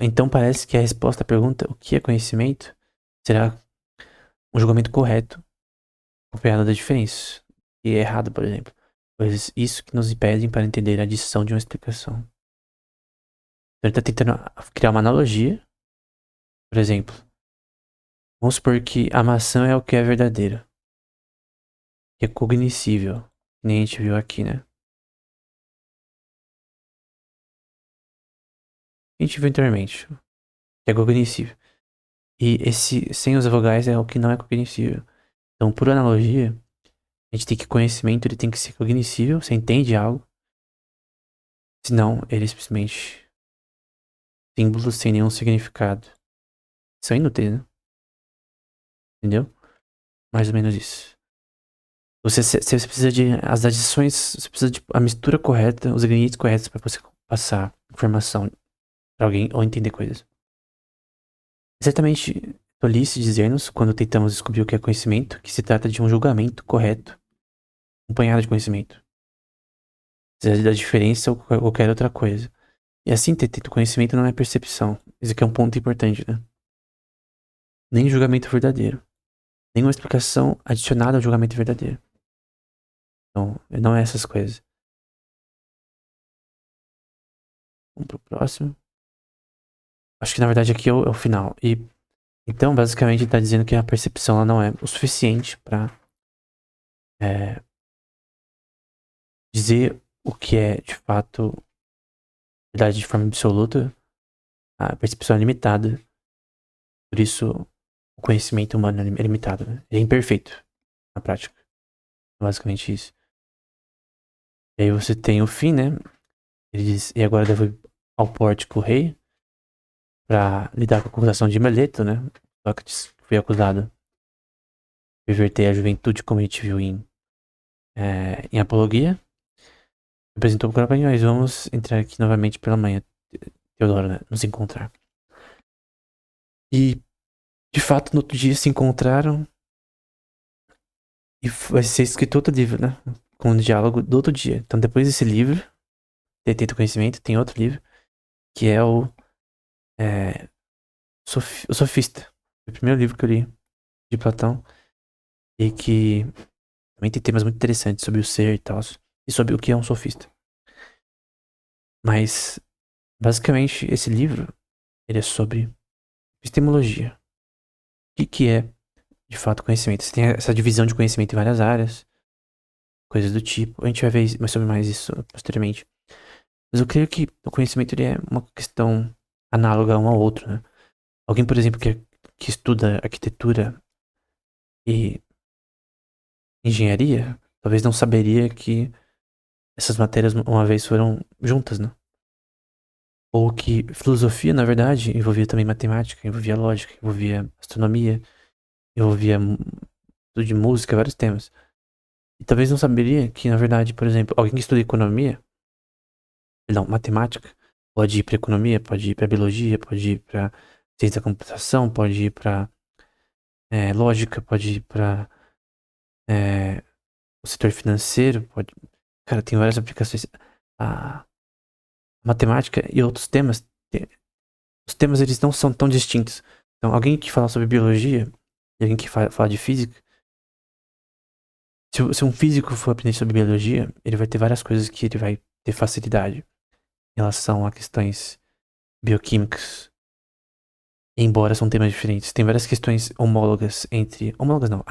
Então parece que a resposta à pergunta, o que é conhecimento, será um julgamento correto, acompanhado da diferença. E é errado, por exemplo. Pois isso que nos impede para entender a adição de uma explicação. Então ele está tentando criar uma analogia. Por exemplo, vamos supor que a maçã é o que é verdadeiro. Que é cognoscível. Que nem a gente viu aqui, né? A gente viu anteriormente. Que é cognoscível. E esse, sem os vogais, é o que não é cognoscível. Então, por analogia, a gente tem que conhecimento, ele tem que ser cognoscível. Você entende algo. Senão, ele é simplesmente símbolos sem nenhum significado. São inúteis, né? Entendeu? Mais ou menos isso. Você precisa de as adições, você precisa de a mistura correta, os ingredientes corretos para você passar informação pra alguém ou entender coisas. É certamente tolice dizer-nos, quando tentamos descobrir o que é conhecimento, que se trata de um julgamento correto, acompanhado de conhecimento. Seja da diferença ou qualquer outra coisa. E assim, ter conhecimento não é percepção. Esse aqui é um ponto importante, né? Nem julgamento verdadeiro. Nenhuma explicação adicionada ao julgamento verdadeiro. Então, não é essas coisas. Vamos pro próximo. Acho que na verdade aqui é o final. E então, basicamente, ele tá dizendo que a percepção ela não é o suficiente pra dizer o que é de fato verdade de forma absoluta. A percepção é limitada. Por isso, o conhecimento humano é limitado. Né? Ele é imperfeito na prática. Basicamente isso. E aí você tem o fim, né? Ele diz, e agora devo ir ao pórtico rei pra lidar com a acusação de Meleto, né? Sócrates foi acusado de perverter a juventude, como a gente viu em Apologia. Apresentou o campanha, mas vamos entrar aqui novamente pela manhã, Teodoro, né? Nos encontrar. E, de fato, no outro dia se encontraram e vai ser escrito outro livro, né? Com o diálogo do outro dia. Então, depois desse livro, Detento Conhecimento, tem outro livro, que é é, o Sofista. Foi o primeiro livro que eu li de Platão e que também tem temas muito interessantes sobre o ser e tal, e sobre o que é um sofista. Mas, basicamente, esse livro, ele é sobre epistemologia. O que é, de fato, conhecimento? Você tem essa divisão de conhecimento em várias áreas, coisas do tipo. A gente vai ver mais sobre mais isso posteriormente. Mas eu creio que o conhecimento ele é uma questão análoga a um ao outro, né? Alguém, por exemplo, que estuda arquitetura e engenharia, talvez não saberia que essas matérias uma vez foram juntas, né? Ou que filosofia, na verdade, envolvia também matemática, envolvia lógica, envolvia astronomia, envolvia tudo de música, vários temas. E talvez não saberia que, na verdade, por exemplo, alguém que estuda economia, não, matemática, pode ir para economia, pode ir para biologia, pode ir para ciência da computação, pode ir para lógica, pode ir para o setor financeiro, pode. Cara, tem várias aplicações. A matemática e outros temas, os temas eles não são tão distintos. Então, alguém que fala sobre biologia e alguém que fala de física, se um físico for aprender sobre biologia, ele vai ter várias coisas que ele vai ter facilidade em relação a questões bioquímicas. Embora são temas diferentes. Tem várias questões homólogas entre. Homólogas não,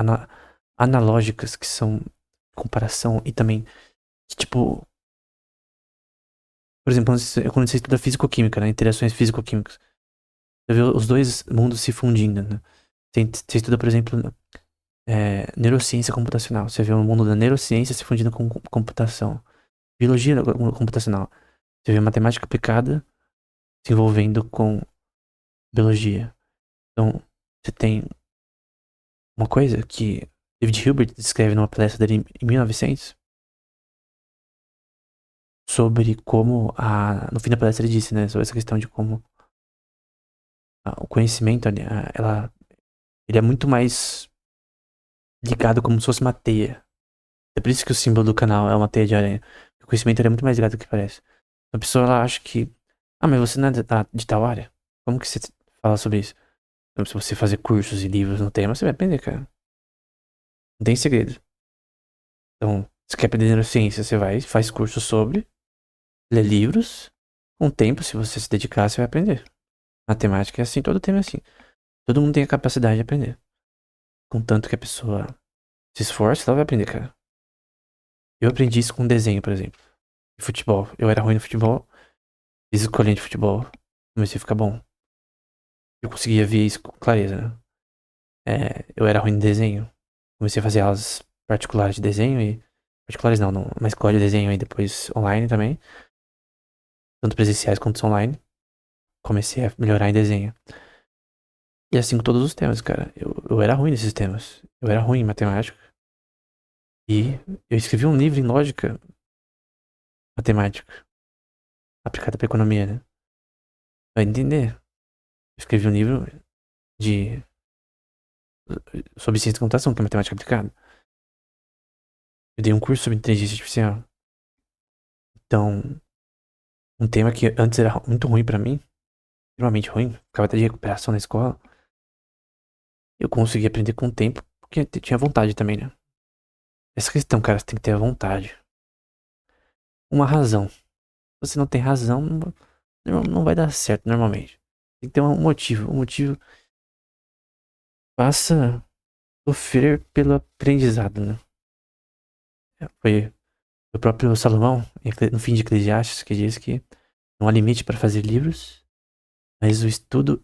analógicas, que são comparação e também. Que, tipo. Por exemplo, quando você estuda físico-química, né? Interações físico-químicas. Você vê os dois mundos se fundindo, né? Você estuda, por exemplo, neurociência computacional. Você vê o mundo da neurociência se fundindo com computação. Biologia computacional. Você vê matemática aplicada se envolvendo com biologia. Então, você tem uma coisa que David Hilbert descreve numa palestra dele em 1900 sobre como no fim da palestra ele disse, né, sobre essa questão de como o conhecimento, ele é muito mais ligado como se fosse uma teia. É por isso que o símbolo do canal é uma teia de aranha. O conhecimento ele é muito mais ligado do que parece. A pessoa ela acha que, mas você não é de tal área? Como que você fala sobre isso? Então, se você fazer cursos e livros no tema, você vai aprender, cara. Não tem segredo. Então, você quer aprender neurociência, você vai, faz curso sobre, lê livros. Com o tempo, se você se dedicar, você vai aprender. Matemática é assim, todo tema é assim. Todo mundo tem a capacidade de aprender. Contanto que a pessoa se esforce, ela vai aprender, cara. Eu aprendi isso com desenho, por exemplo. E futebol. Eu era ruim no futebol, fiz escolinha de futebol, comecei a ficar bom. Eu conseguia ver isso com clareza, né? Eu era ruim no desenho. Comecei a fazer aulas particulares de desenho e. Particulares não, uma escola de desenho e depois online também. Tanto presenciais quanto online. Comecei a melhorar em desenho. E assim com todos os temas, cara. Eu era ruim nesses temas. Eu era ruim em matemática. E eu escrevi um livro em lógica matemática, aplicada pra economia, né? Vai entender. Eu escrevi um livro de sobre ciência da computação, que é matemática aplicada. Eu dei um curso sobre inteligência artificial. Então, um tema que antes era muito ruim pra mim, extremamente ruim, ficava até de recuperação na escola, eu consegui aprender com o tempo, porque eu tinha vontade também, né? Essa questão, cara, você tem que ter a vontade. Uma razão. Se você não tem razão, não vai dar certo normalmente. Tem que ter um motivo. Um motivo faça sofrer pelo aprendizado, né? Foi o próprio Salomão, no fim de Eclesiastes, que diz que não há limite para fazer livros, mas o estudo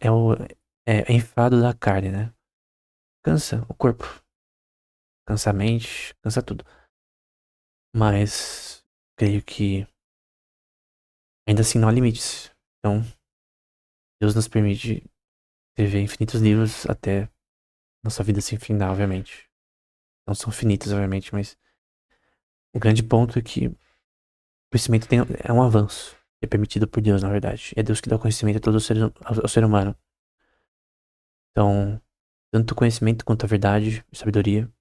é enfado da carne, né? Cansa o corpo, cansa a mente, cansa tudo. Mas creio que ainda assim não há limites. Então, Deus nos permite escrever infinitos livros até nossa vida sem findar, obviamente. Não são finitos, obviamente, mas o grande ponto é que o conhecimento é um avanço. É permitido por Deus, na verdade. É Deus que dá o conhecimento a todo ao ser humano. Então, tanto o conhecimento quanto a verdade e sabedoria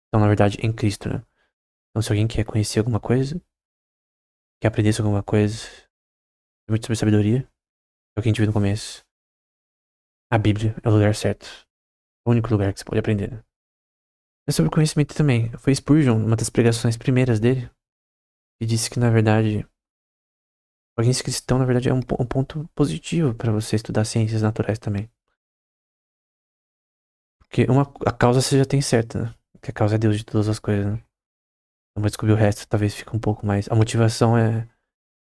estão, na verdade, em Cristo, né? Então, se alguém quer conhecer alguma coisa, quer aprender sobre alguma coisa, muito sobre sabedoria, é o que a gente viu no começo. A Bíblia é o lugar certo. É o único lugar que você pode aprender, né? É sobre conhecimento também. Foi Spurgeon, uma das pregações primeiras dele, que disse que, na verdade, alguém cristão, na verdade, é um ponto positivo para você estudar ciências naturais também. Porque a causa você já tem certa, né? Que a causa é Deus de todas as coisas, né? Então, vai descobrir o resto, talvez fique um pouco mais. A motivação é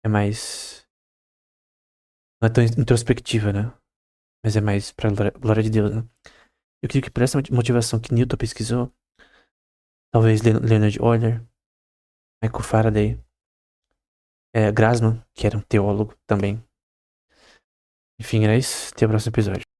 mais. Não é tão introspectiva, né? Mas é mais pra glória de Deus, né? Eu creio que por essa motivação que Newton pesquisou, talvez Leonard Euler, Michael Faraday, Grassmann, que era um teólogo também. Enfim, era isso. Até o próximo episódio.